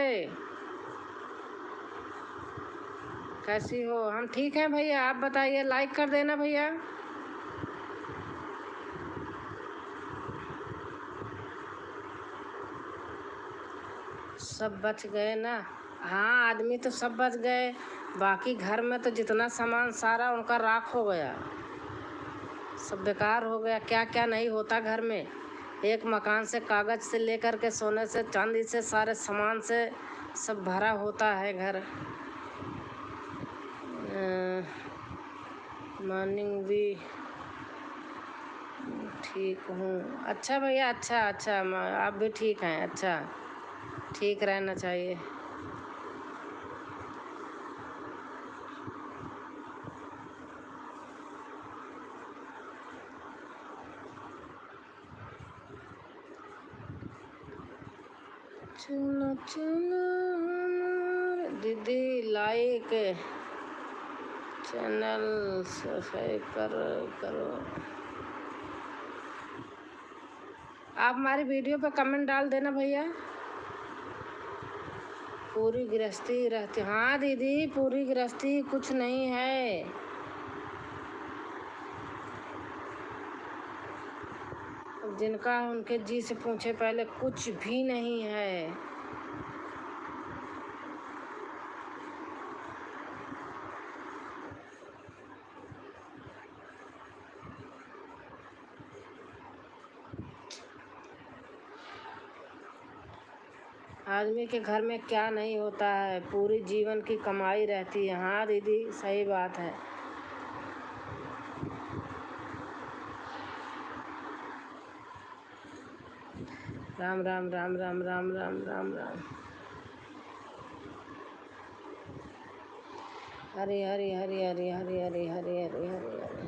कैसी हो? हम ठीक हैं भैया, आप बताइए। लाइक कर देना भैया। सब बच गए ना? हाँ, आदमी तो सब बच गए, बाकी घर में तो जितना सामान सारा उनका राख हो गया, सब बेकार हो गया। क्या क्या नहीं होता घर में। एक मकान से कागज से लेकर के सोने से चांदी से सारे सामान से सब भरा होता है घर। मॉर्निंग भी ठीक हूँ। अच्छा भैया, अच्छा अच्छा, आप भी ठीक हैं? अच्छा, ठीक रहना चाहिए। चलो चलो दीदी, लाइक चैनल सब्सक्राइब करो। आप हमारी वीडियो पे कमेंट डाल देना भैया। पूरी गृहस्थी रहती। हाँ दीदी, पूरी गृहस्थी, कुछ नहीं है। जिनका उनके जी से पूछे पहले, कुछ भी नहीं है। आदमी के घर में क्या नहीं होता है, पूरी जीवन की कमाई रहती है। हाँ दीदी, सही बात है। राम राम राम राम राम राम राम राम। हरी हरी हरी हरी हरी हरी हरी हरी हरी हरी।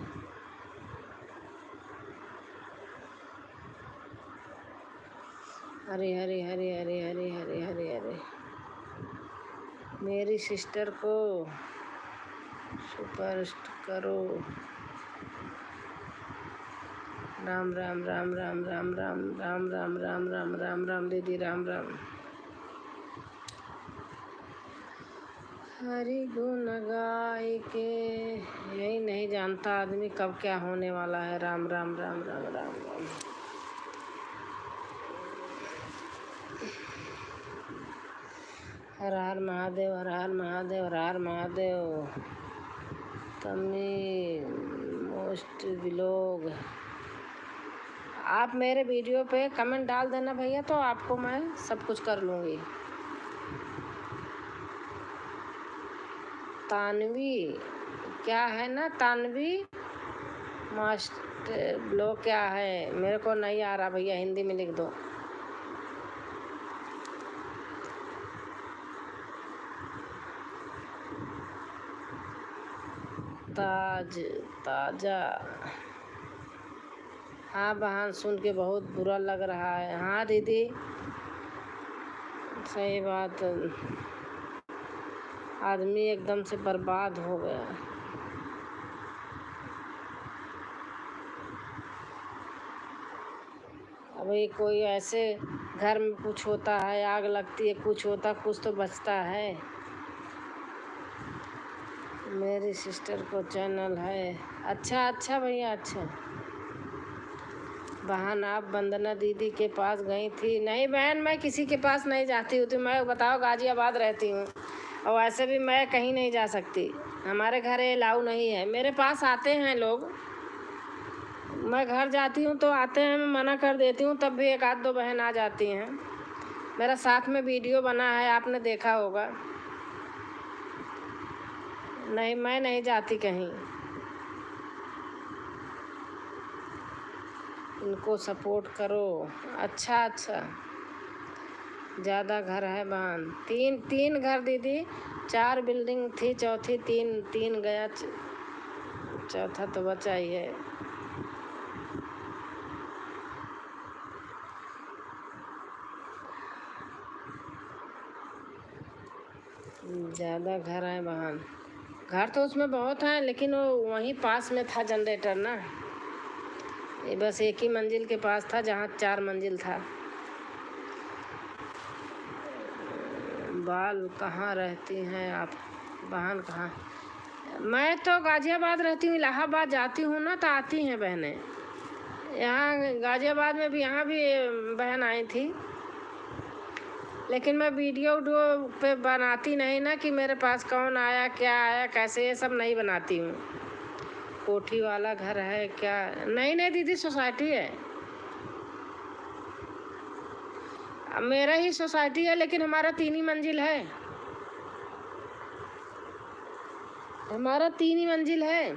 हरी हरी हरी हरी हरी हरी हरी हरी। मेरी सिस्टर को सुपरस्ट करो। राम राम राम राम राम राम राम राम राम राम राम राम दीदी, राम राम। हरि गुण गाय के, यही नहीं जानता आदमी कब क्या होने वाला है। राम राम राम राम राम राम। हर हर महादेव, हर हर महादेव, हर हर महादेव। Tamil most blog. आप मेरे वीडियो पे कमेंट डाल देना भैया, तो आपको मैं सब कुछ कर लूँगी। तानवी क्या है ना? तानवी मास्टर ब्लॉग क्या है? मेरे को नहीं आ रहा भैया, हिंदी में लिख दो। ताजा। हाँ बहन, सुन के बहुत बुरा लग रहा है। हाँ दीदी, सही बात। आदमी एकदम से बर्बाद हो गया। अभी कोई ऐसे घर में कुछ होता है, आग लगती है, कुछ होता, कुछ तो बचता है। मेरी सिस्टर को चैनल है। अच्छा अच्छा भैया, अच्छा। बहन आप वंदना दीदी के पास गई थी? नहीं बहन, मैं किसी के पास नहीं जाती हूँ। तो मैं बताओ, गाजियाबाद रहती हूँ और वैसे भी मैं कहीं नहीं जा सकती। हमारे घर अलाउ नहीं है। मेरे पास आते हैं लोग, मैं घर जाती हूँ तो आते हैं, मैं मना कर देती हूँ, तब भी एक आध दो बहन आ जाती हैं। मेरा साथ में वीडियो बना है, आपने देखा होगा। नहीं, मैं नहीं जाती कहीं। इनको सपोर्ट करो। अच्छा अच्छा, ज़्यादा घर है बहन? तीन घर दीदी। 4 बिल्डिंग थी, चौथी तीन गया, चौथा तो बचा ही है। ज़्यादा घर है बहन। घर तो उसमें बहुत हैं, लेकिन वो वहीं पास में था जनरेटर ना। ये बस एक ही मंजिल के पास था, जहाँ 4 मंजिल था। बाल कहाँ रहती हैं आप बहन? कहाँ? मैं तो गाजियाबाद रहती हूँ। इलाहाबाद जाती हूँ ना तो आती हैं बहनें। यहाँ गाजियाबाद में भी, यहाँ भी बहन आई थी, लेकिन मैं वीडियो पे बनाती नहीं ना कि मेरे पास कौन आया, क्या आया, कैसे, ये सब नहीं बनाती हूँ। कोठी वाला घर है क्या? नहीं नहीं दीदी, सोसाइटी है। मेरा ही सोसाइटी है, लेकिन हमारा 3 ही मंजिल है। हमारा 3 ही मंजिल है।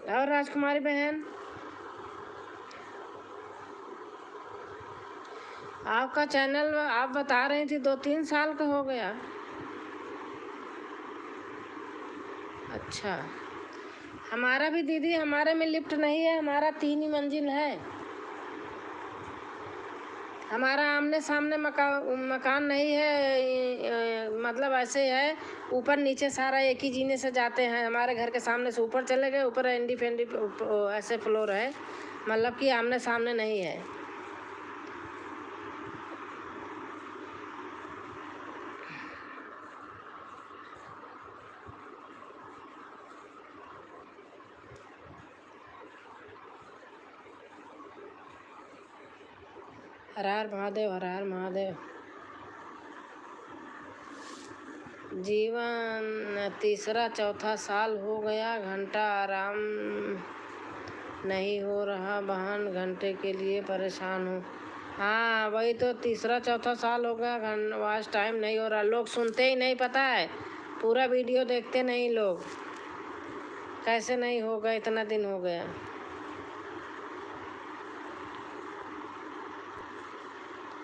और राजकुमारी बहन, आपका चैनल आप बता रही थी 2-3 साल का हो गया। अच्छा, हमारा भी दीदी, हमारे में लिफ्ट नहीं है, हमारा 3 ही मंजिल है। हमारा आमने सामने मकान नहीं है, मतलब ऐसे है, ऊपर नीचे सारा एक ही जीने से जाते हैं। हमारे घर के सामने से ऊपर चले गए, ऊपर एंडी फेंडी ऐसे फ्लोर है, मतलब कि आमने सामने नहीं है। हर हर महादेव, हर हर महादेव। जीवन तीसरा चौथा साल हो गया, घंटा आराम नहीं हो रहा बहन, घंटे के लिए परेशान हूँ। हाँ वही तो, तीसरा चौथा साल हो गया, वॉच टाइम नहीं हो रहा। लोग सुनते ही नहीं, पता है, पूरा वीडियो देखते नहीं लोग। कैसे नहीं होगा, इतना दिन हो गया।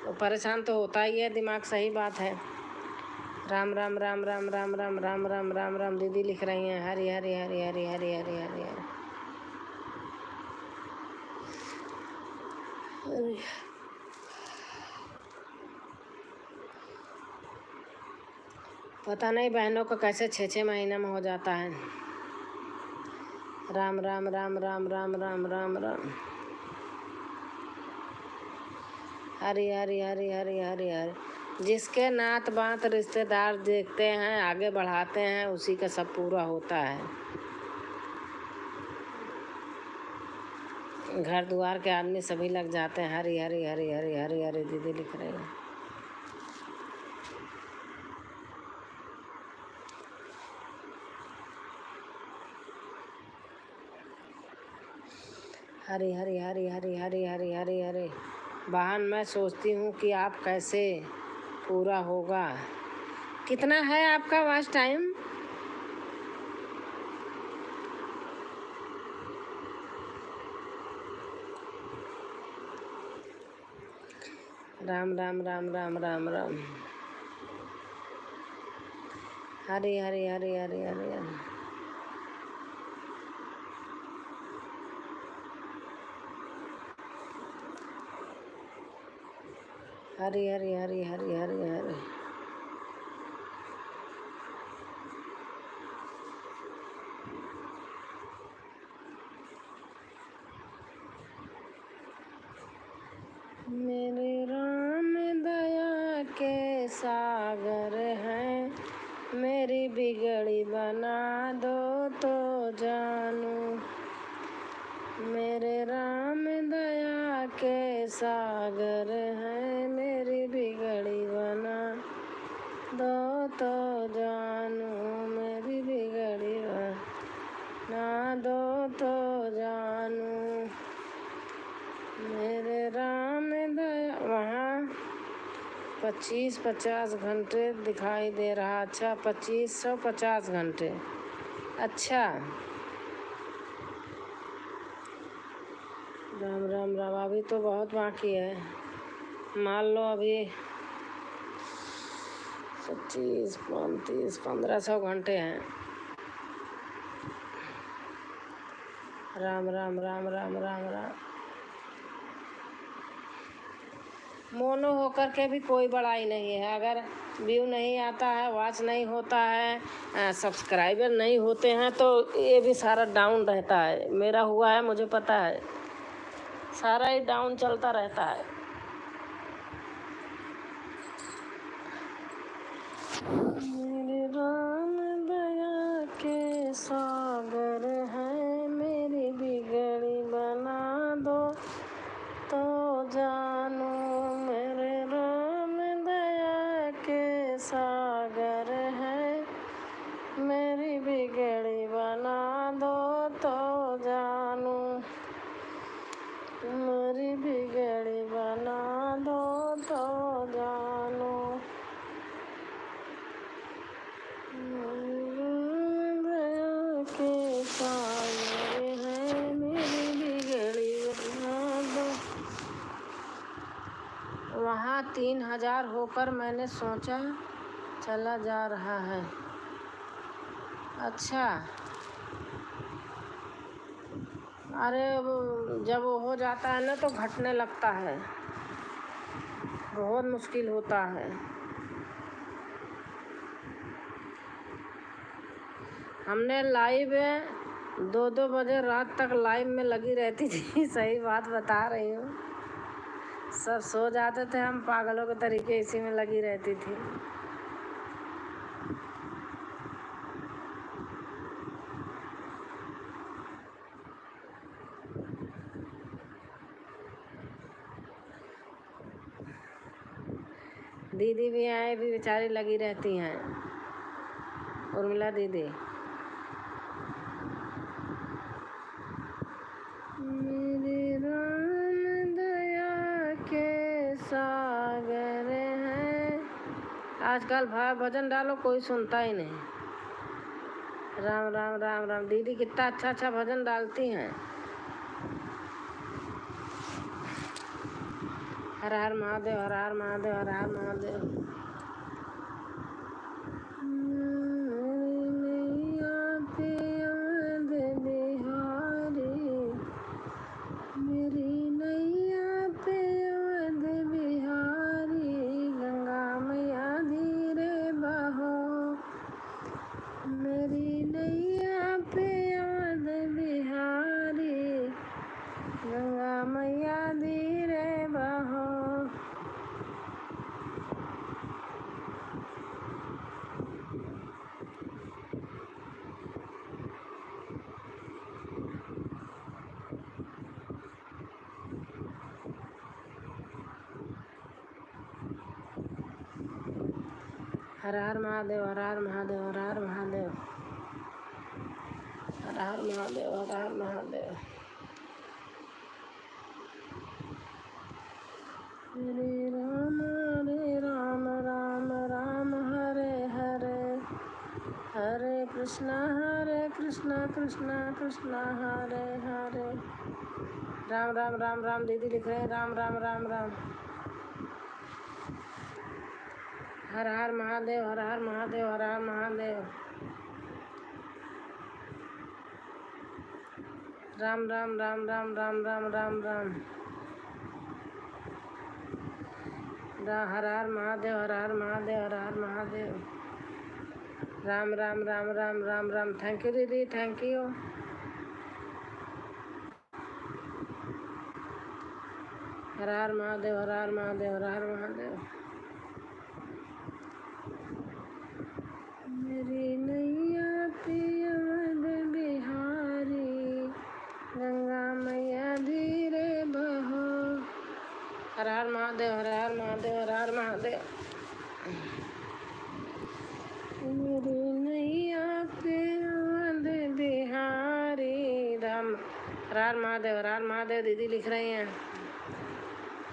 तो परेशान तो होता ही है दिमाग, सही बात है। राम राम राम राम राम राम राम राम राम राम दीदी लिख रही हैं। हरी हरी हरी हरी हरी हरी हरी हरी। पता नहीं बहनों को कैसे 6-6 महीने में हो जाता है। राम राम राम राम राम राम राम राम। हरी हरी हरी हरी हरी हरी। जिसके नात बात रिश्तेदार देखते हैं, आगे बढ़ाते हैं, उसी का सब पूरा होता है। घर द्वार के आदमी सभी लग जाते हैं। हरी हरी हरी हरी हरी हरी दीदी लिख रही हैं। हरी हरी हरी हरी हरी हरी हरी हरी। बहन मैं सोचती हूँ कि आप कैसे पूरा होगा। कितना है आपका वॉच टाइम? राम राम राम राम राम राम। हरी हरी हरी हरी हरी हरी। हरी हरी हरी हरी हरी हरी। सागर है, मेरी बिगड़ी बना दो तो जानू। मेरे राम दया के सागर है, मेरी बिगड़ी बना दो तो जानू। मेरी बिगड़ी बना दो तो जानू। मेरे राम दया। वहाँ 25-50 घंटे दिखाई दे रहा। अच्छा, 2550 घंटे। अच्छा, राम राम राम। अभी तो बहुत बाकी है, मान लो अभी 25, 35, 1500 घंटे हैं। राम राम राम राम राम राम। मोनो होकर के भी कोई बड़ाई नहीं है। अगर व्यू नहीं आता है, वॉच नहीं होता है, सब्सक्राइबर नहीं होते हैं, तो ये भी सारा डाउन रहता है। मेरा हुआ है, मुझे पता है, सारा ही डाउन चलता रहता है। मेरे राम दया के सागर है, मेरी बिगड़ी बना दो तो जानू। मेरे राम दया के सागर है, मेरी बिगड़ी बना दो तो जानू। मेरी बिगड़ी बना दो तो जानू। दया के सागर है, मेरी बिगड़ी बना दो। वहाँ 3000 होकर मैंने सोचा चला जा रहा है। अच्छा, अरे जब वो हो जाता है ना तो घटने लगता है, बहुत मुश्किल होता है। हमने लाइव 2-2 बजे रात तक लाइव में लगी रहती थी। सही बात बता रही हूँ। सब सो जाते थे, हम पागलों के तरीके इसी में लगी रहती थी। दीदी भी आए, भी बेचारी लगी रहती हैं, उर्मिला दीदी। मेरे राम दया के सागर है। आजकल भजन डालो, कोई सुनता ही नहीं। राम राम राम राम। दीदी कितना अच्छा अच्छा भजन डालती हैं। हर हर महादेव, हर हर महादेव, हर हर महादेव। मेरी नैया पे अवध बिहारी, गंगा मैया धीरे बहो। मेरी नैया पे अवध बिहारी, गंगा मैया धीरे बहो। हर हर महादेव, हर हर महादेव, हर हर महादेव, हर हर महादेव, हर हर महादेव। हरे राम राम राम हरे हरे, हरे कृष्णा कृष्णा कृष्णा हरे हरे। राम राम राम राम। दीदी लिख रहे हैं राम राम राम राम। हर हर महादेव, हर हर महादेव, हर हर महादेव। राम राम राम राम राम राम राम राम। हर हर महादेव, हर हर महादेव, हर हर महादेव। राम राम राम राम राम राम। थैंक यू दीदी, थैंक यू। हर हर महादेव, हर हर महादेव, हर हर महादेव। मेरी नैया पियाद बिहारी, गंगा मैया धीरे बहो। हर हर महादेव, हर हर महादेव, हर हर महादेव। मेरी नैया पियाद बिहारी राम। हर हर महादेव, हर हर महादेव। दीदी लिख रही हैं।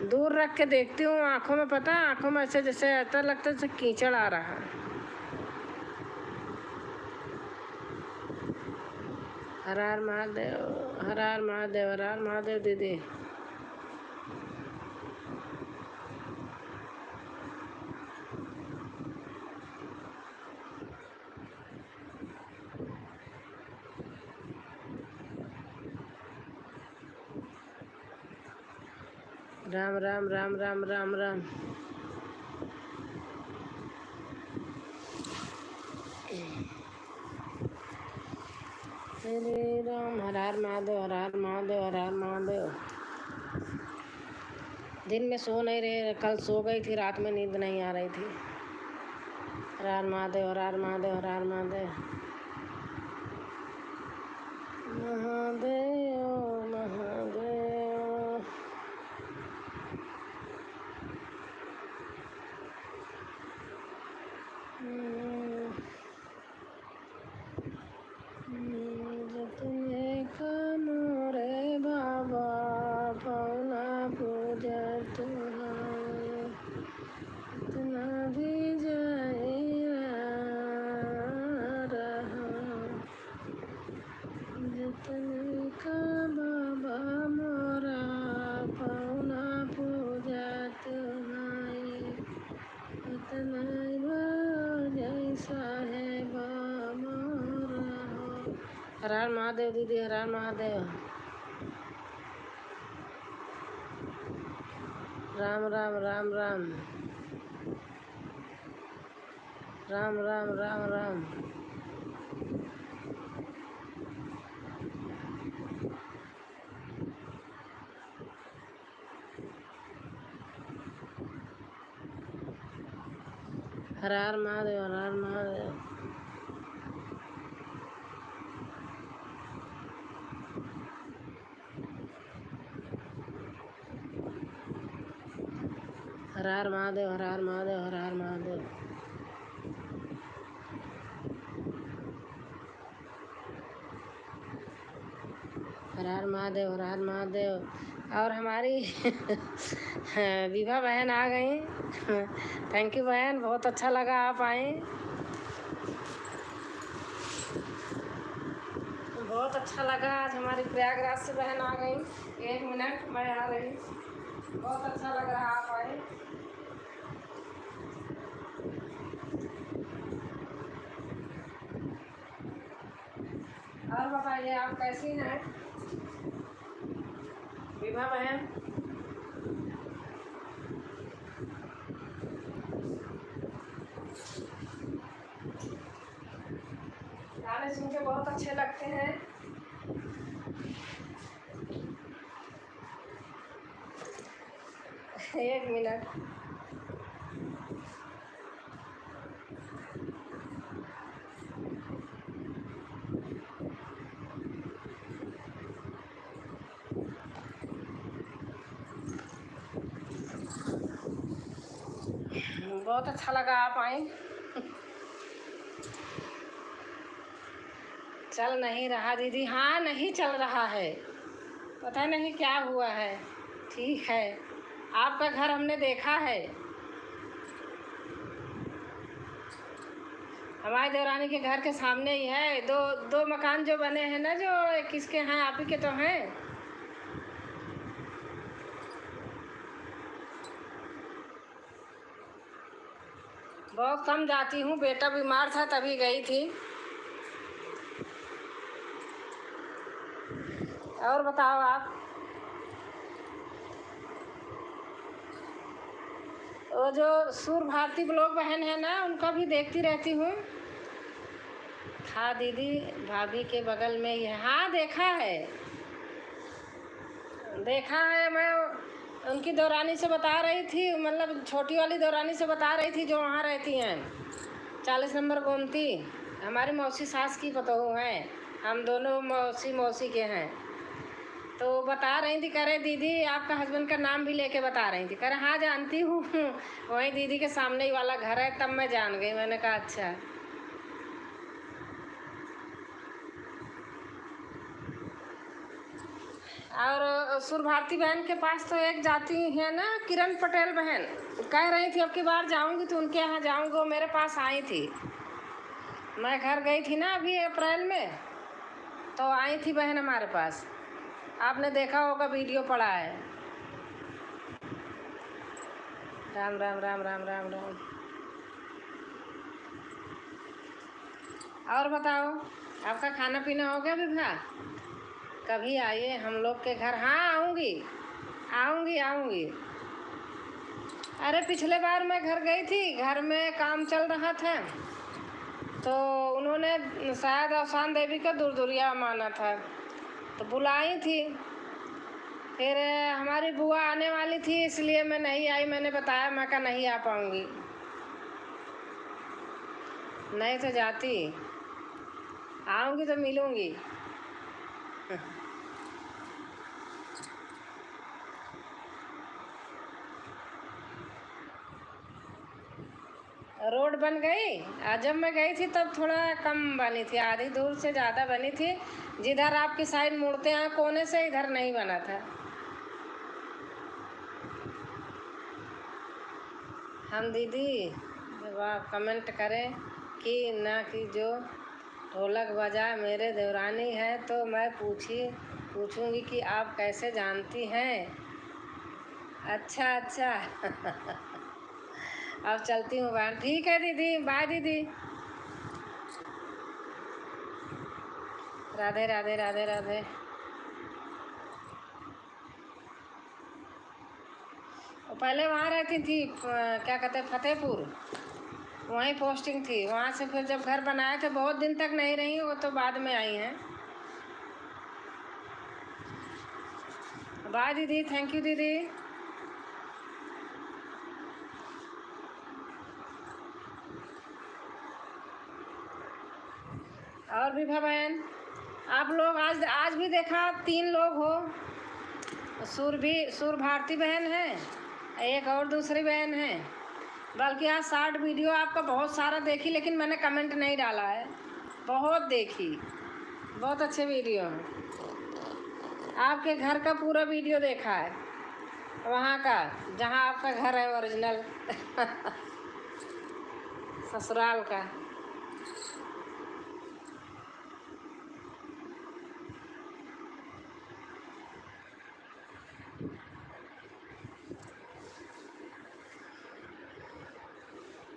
दूर रख के देखती हूँ, आंखों में पता है, आंखों में ऐसे जैसे ऐसा लगता है जैसे कीचड़ आ रहा है। हर हर महादेव, हर हर महादेव, हर हर महादेव दीदी। राम राम राम राम राम राम। हरे राम। हर हर महादेव, हर हर महादेव, हर हर महादेव। दिन में सो नहीं रहे, कल सो गई थी, रात में नींद नहीं आ रही थी। हर हर महादेव, हर हर महादेव, हर हर महादेव। महादेव महादेव। जतने कानो रे बाबा, पौना पूजा तुम्हारे, इतना भी जाए रहा। जतने का बाबा मोरा, पौना पूजा तुम्हारे, इतना जैसा है बाबा। हर हर महादेव दीदी, हर हर महादेव। राम राम राम राम, राम राम राम राम। हर हर महादेव, हर हर महादेव। हर हर महादेव, हर हर महादेव, हर हर महादेव। हर हर महादेव, हर हर महादेव। और हमारी विभा बहन आ गई। थैंक यू बहन, बहुत अच्छा लगा आप आए। बहुत अच्छा लगा, आज हमारी प्रयागराज से बहन आ गई। 1 मिनट, मैं आ रही। बहुत अच्छा लग रहा आप आए। और बताइए आप कैसी हैं विभा बहन? गाने सुन के बहुत अच्छे लगते हैं। एक मिनट। बहुत अच्छा लगा आप आए। चल नहीं रहा दीदी, हाँ नहीं चल रहा है, पता नहीं क्या हुआ है। ठीक है, आपका घर हमने देखा है। हमारी देवरानी के घर के सामने ही है। दो मकान जो बने हैं ना, जो किसके हैं, आप ही के तो हैं। बहुत कम जाती हूँ, बेटा बीमार था तभी गई थी। और बताओ आप। वो जो सूर भारती ब्लॉग बहन है ना, उनका भी देखती रहती हूँ। हाँ दीदी, भाभी के बगल में ही है। हाँ देखा है, देखा है। मैं उनकी देवरानी से बता रही थी, मतलब छोटी वाली देवरानी से बता रही थी जो वहाँ रहती हैं। 40 नंबर गोमती, हमारी मौसी सास की पतोहू हैं, हम दोनों मौसी मौसी के हैं। तो बता रही थी, कह रहे दीदी आपका हस्बैंड का नाम भी लेके बता रही थी, कह रहे हाँ जानती हूँ वही दीदी के सामने ही वाला घर है। तब मैं जान गई, मैंने कहा अच्छा। और सुर भारती बहन के पास तो एक जाती है ना, किरण पटेल बहन, कह रही थी अब की बार जाऊंगी तो उनके यहाँ जाऊंगी। वो मेरे पास आई थी, मैं घर गई थी ना अभी अप्रैल में, तो आई थी बहन हमारे पास, आपने देखा होगा, वीडियो पड़ा है। राम राम राम राम राम राम। और बताओ, आपका खाना पीना हो गया विभा? कभी आइए हम लोग के घर। हाँ आऊँगी आऊँगी आऊँगी। अरे पिछले बार मैं घर गई थी, घर में काम चल रहा था, तो उन्होंने शायद अवसान देवी का दुर्दुरिया माना था, तो बुलाई थी। फिर हमारी बुआ आने वाली थी, इसलिए मैं नहीं आई। मैंने बताया, मैं कहा नहीं आ पाऊँगी, नहीं तो जाती। आऊँगी तो मिलूँगी। रोड बन गई, जब मैं गई थी तब थोड़ा कम बनी थी, आधी दूर से ज़्यादा बनी थी। जिधर आपकी साइड मुड़ते हैं कोने से, इधर नहीं बना था। हम दीदी वाह कमेंट करें कि ना कि जो ढोलक बजा मेरे देवरानी है, तो मैं पूछूंगी कि आप कैसे जानती हैं। अच्छा अच्छा अब चलती हूँ बाहर। ठीक है दीदी, बाय दीदी। राधे राधे राधे राधे। पहले वहाँ रहती थी, क्या कहते हैं, फतेहपुर, वहीं पोस्टिंग थी। वहाँ से फिर जब घर बनाए थे, बहुत दिन तक नहीं रही, वो तो बाद में आई हैं। बाय दीदी, थैंक यू दीदी। और विभा बहन, आप लोग आज आज भी देखा 3 लोग हो। सुर भारती बहन है, एक और दूसरी बहन है। बल्कि आज शॉर्ट वीडियो आपका बहुत सारा देखी, लेकिन मैंने कमेंट नहीं डाला है। बहुत देखी, बहुत अच्छे वीडियो हैं। आपके घर का पूरा वीडियो देखा है, वहाँ का जहाँ आपका घर है ओरिजिनल ससुराल का।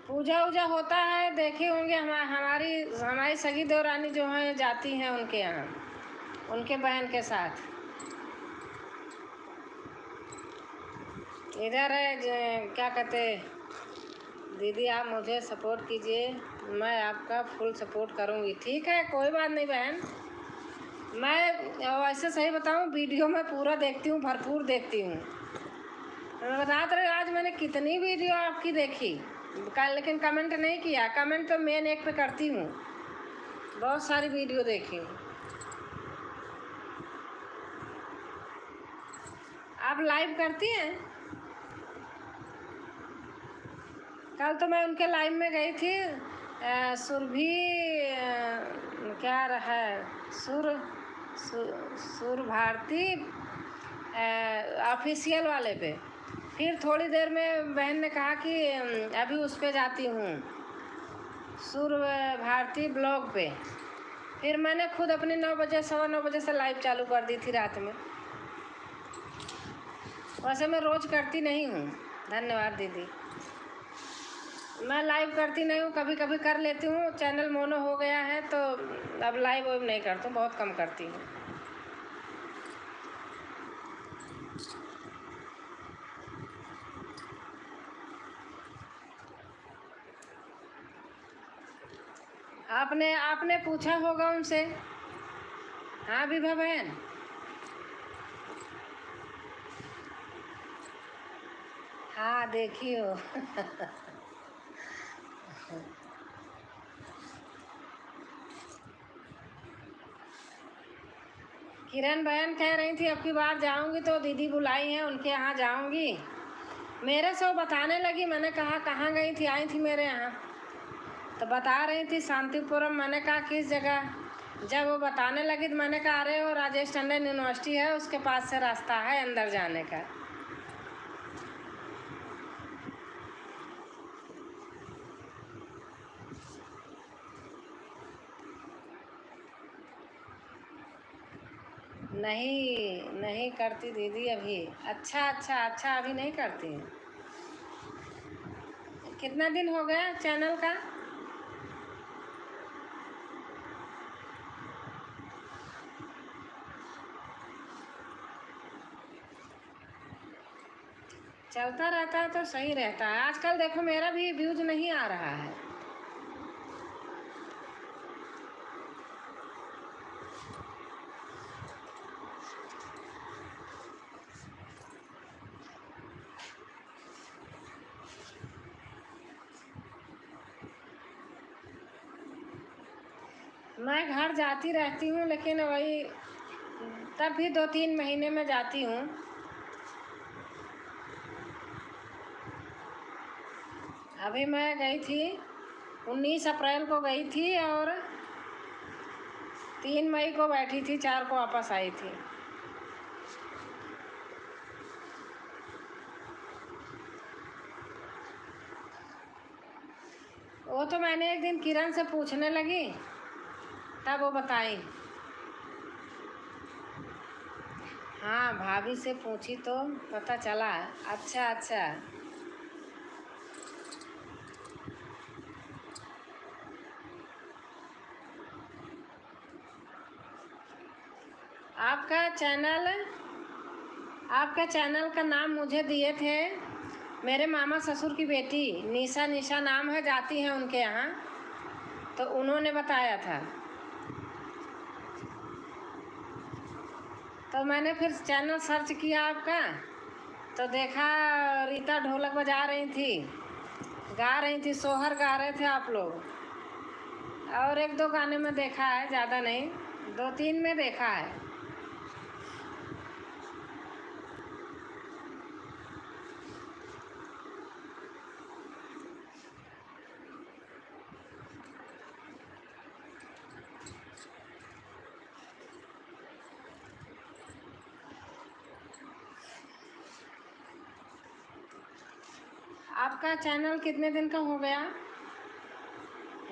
पूजा वूजा होता है, देखे होंगे। हमारी सगी देवरानी जो हैं जाती हैं उनके यहाँ, उनके बहन के साथ। इधर है क्या कहते, दीदी आप मुझे सपोर्ट कीजिए, मैं आपका फुल सपोर्ट करूँगी। ठीक है, कोई बात नहीं बहन। मैं वैसे सही बताऊँ, वीडियो मैं पूरा देखती हूँ, भरपूर देखती हूँ। मैं बता तो रही, आज मैंने कितनी वीडियो आपकी देखी कल, लेकिन कमेंट नहीं किया। कमेंट तो मेन एक पे करती हूँ, बहुत सारी वीडियो देखी हूँ। आप लाइव करती हैं? कल तो मैं उनके लाइव में गई थी, सुरभि क्या रहा है, सुर भारती ऑफिशियल वाले पे। फिर थोड़ी देर में बहन ने कहा कि अभी उस पे जाती हूँ, सुर भारती ब्लॉग पे। फिर मैंने खुद अपनी 9 बजे 9:15 बजे से लाइव चालू कर दी थी रात में। वैसे मैं रोज़ करती नहीं हूँ। धन्यवाद दीदी। मैं लाइव करती नहीं हूँ, कभी कभी कर लेती हूँ। चैनल मोनो हो गया है तो अब लाइव वाइव नहीं करती हूँ, बहुत कम करती हूँ। आपने पूछा होगा उनसे। हाँ विभा बहन, हाँ देखी हो किरण बहन कह रही थी अब की बार जाऊंगी तो दीदी बुलाई हैं उनके यहाँ जाऊंगी। मेरे से वो बताने लगी, मैंने कहा कहाँ गई थी? आई थी मेरे यहाँ, तो बता रही थी शांतिपुरम। मैंने कहा किस जगह? जब वो बताने लगी तो मैंने कहा अरे वो राजेश टंडन यूनिवर्सिटी है, उसके पास से रास्ता है अंदर जाने का। नहीं नहीं करती दीदी अभी। अच्छा अच्छा अच्छा, अभी नहीं करती। कितना दिन हो गया चैनल का? चलता रहता है तो सही रहता है। आजकल देखो मेरा भी व्यूज नहीं आ रहा है। मैं घर जाती रहती हूँ, लेकिन वही तब भी 2-3 महीने में जाती हूँ। अभी मैं गई थी 19 अप्रैल को गई थी और 3 मई को बैठी थी, 4 को वापस आई थी। वो तो मैंने एक दिन किरण से पूछने लगी तब वो बताई। हाँ भाभी से पूछी तो पता चला। अच्छा अच्छा। आपका चैनल का नाम मुझे दिए थे मेरे मामा ससुर की बेटी निशा नाम है, जाती है उनके यहाँ, तो उन्होंने बताया था। तो मैंने फिर चैनल सर्च किया आपका, तो देखा रीता ढोलक बजा रही थी, गा रही थी, सोहर गा रहे थे आप लोग। और 1-2 गाने में देखा है, ज़्यादा नहीं, 2-3 में देखा है। आपका चैनल कितने दिन का हो गया?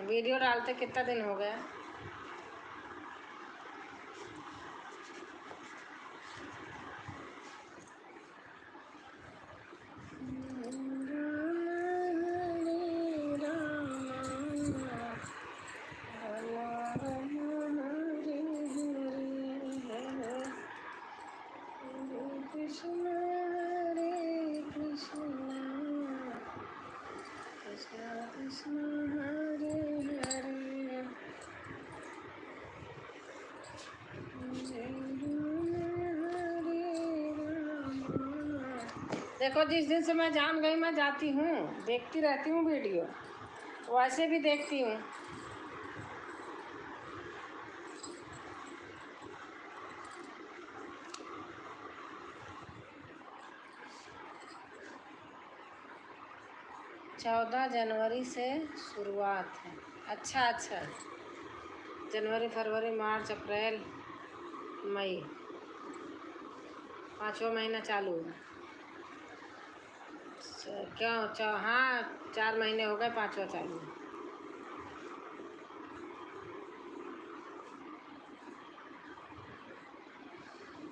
वीडियो डालते कितना दिन हो गया? देखो जिस दिन से मैं जान गई, मैं जाती हूँ, देखती रहती हूँ वीडियो, वैसे भी देखती हूँ। चौदह जनवरी से शुरुआत है। अच्छा अच्छा, जनवरी फरवरी मार्च अप्रैल मई, 5वां महीना चालू है। क्यों? हाँ 4 महीने हो गए, 5वां चालू है।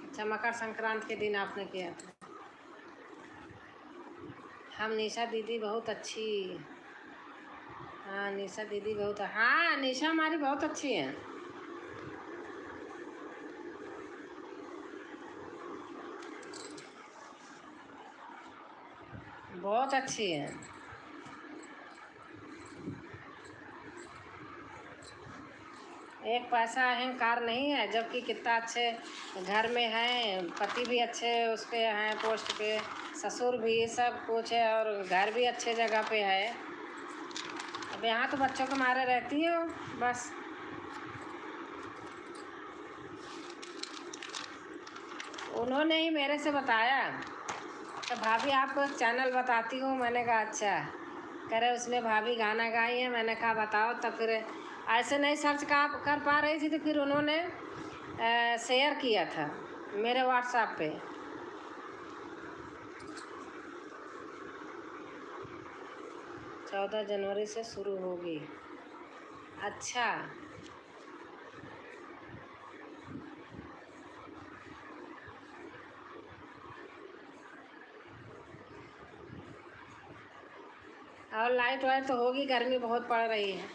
अच्छा, मकर संक्रांति के दिन आपने किया था। हम निशा दीदी बहुत अच्छी। हाँ निशा दीदी बहुत, हाँ निशा हमारी बहुत अच्छी है। बहुत अच्छी है। एक पैसा अहंकार नहीं है, जबकि कितना अच्छे घर में हैं, पति भी अच्छे उस पे हैं पोस्ट पे, ससुर भी, सब कुछ है, और घर भी अच्छे जगह पे है। अब यहाँ तो बच्चों के मारे रहती हो बस। उन्होंने ही मेरे से बताया, तो भाभी आपको एक चैनल बताती हूँ। मैंने कहा अच्छा। कह रहे उसमें भाभी गाना गाई है। मैंने कहा बताओ। तो फिर ऐसे नहीं सर्च कर पा रही थी, तो फिर उन्होंने शेयर किया था मेरे व्हाट्सएप पे। चौदह जनवरी से शुरू होगी। अच्छा, और लाइट वाइट तो होगी, गर्मी बहुत पड़ रही है,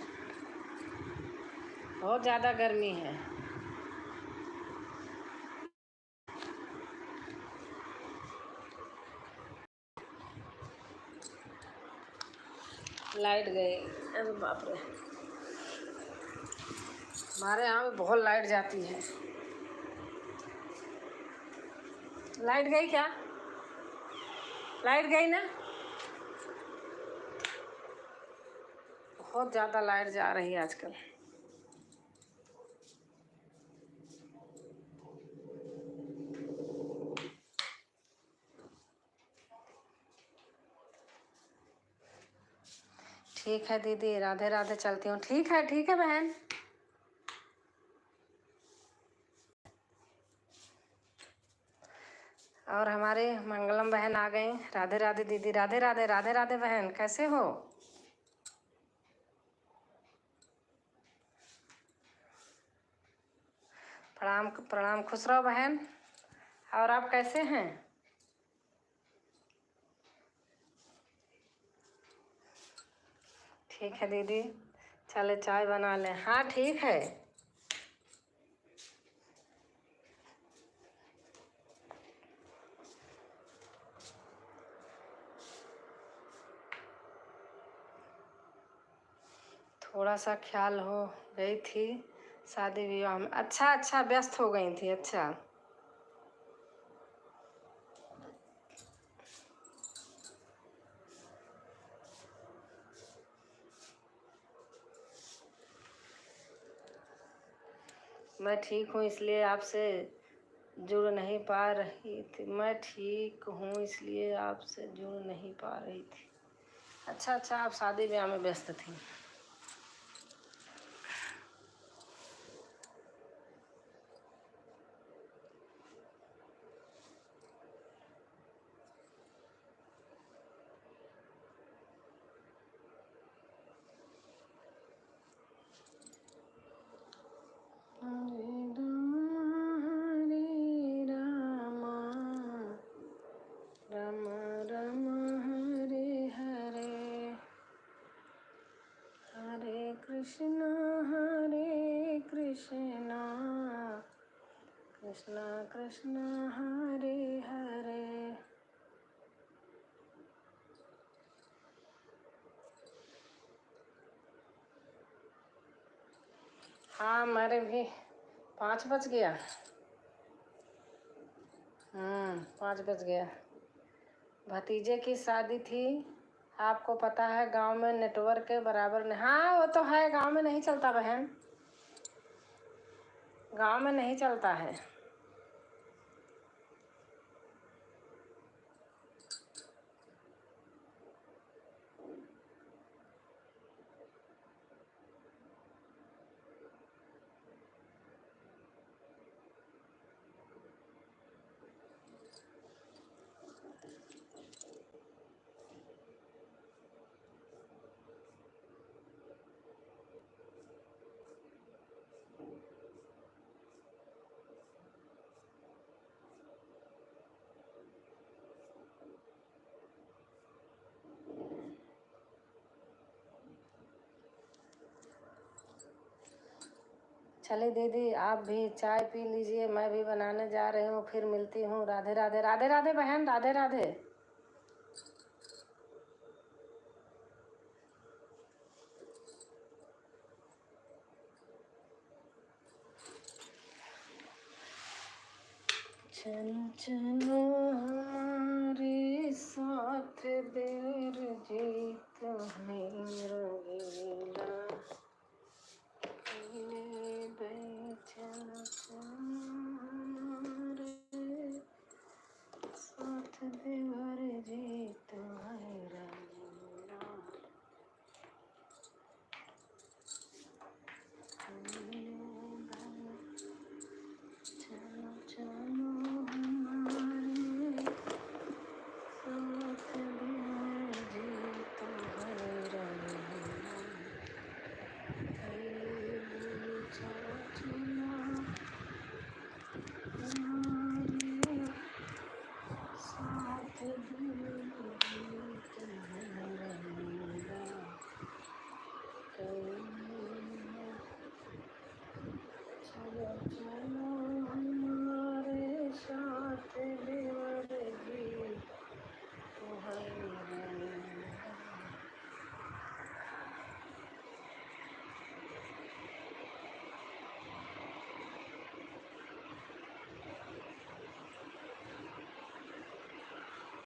बहुत ज़्यादा गर्मी है। लाइट गई, अरे बाप रे, हमारे यहाँ में बहुत लाइट जाती है। लाइट गई क्या? लाइट गई ना? बहुत ज़्यादा लाइट जा रही है आजकल। ठीक है दीदी, राधे राधे, चलती हूँ। ठीक है बहन। और हमारे मंगलम बहन आ गई। राधे राधे दीदी, राधे राधे, राधे राधे बहन, कैसे हो? प्रणाम प्रणाम, खुश रहो बहन। और आप कैसे हैं? ठीक है दीदी, चले चाय बना लें। हाँ ठीक है। थोड़ा सा ख्याल हो गई थी शादी विवाह में। अच्छा, व्यस्त हो गई थी। अच्छा, मैं ठीक हूँ इसलिए आपसे जुड़ नहीं पा रही थी। मैं ठीक हूँ इसलिए आपसे जुड़ नहीं पा रही थी। अच्छा, आप शादी ब्याह में व्यस्त थी। हरे रामा, राम राम हरे हरे, हरे कृष्णा कृष्णा कृष्णा हरे हरे। हाँ, मेरे भी 5 बज गया। 5 बज गया। भतीजे की शादी थी। आपको पता है गांव में नेटवर्क के बराबर नहीं। हाँ वो तो है, गांव में नहीं चलता बहन, गांव में नहीं चलता है। चलिए दीदी, आप भी चाय पी लीजिए, मैं भी बनाने जा रही हूँ। फिर मिलती हूँ। राधे राधे, राधे राधे बहन, राधे राधे। चल चलो हमारे साथ, देर जीत नहीं रंगे।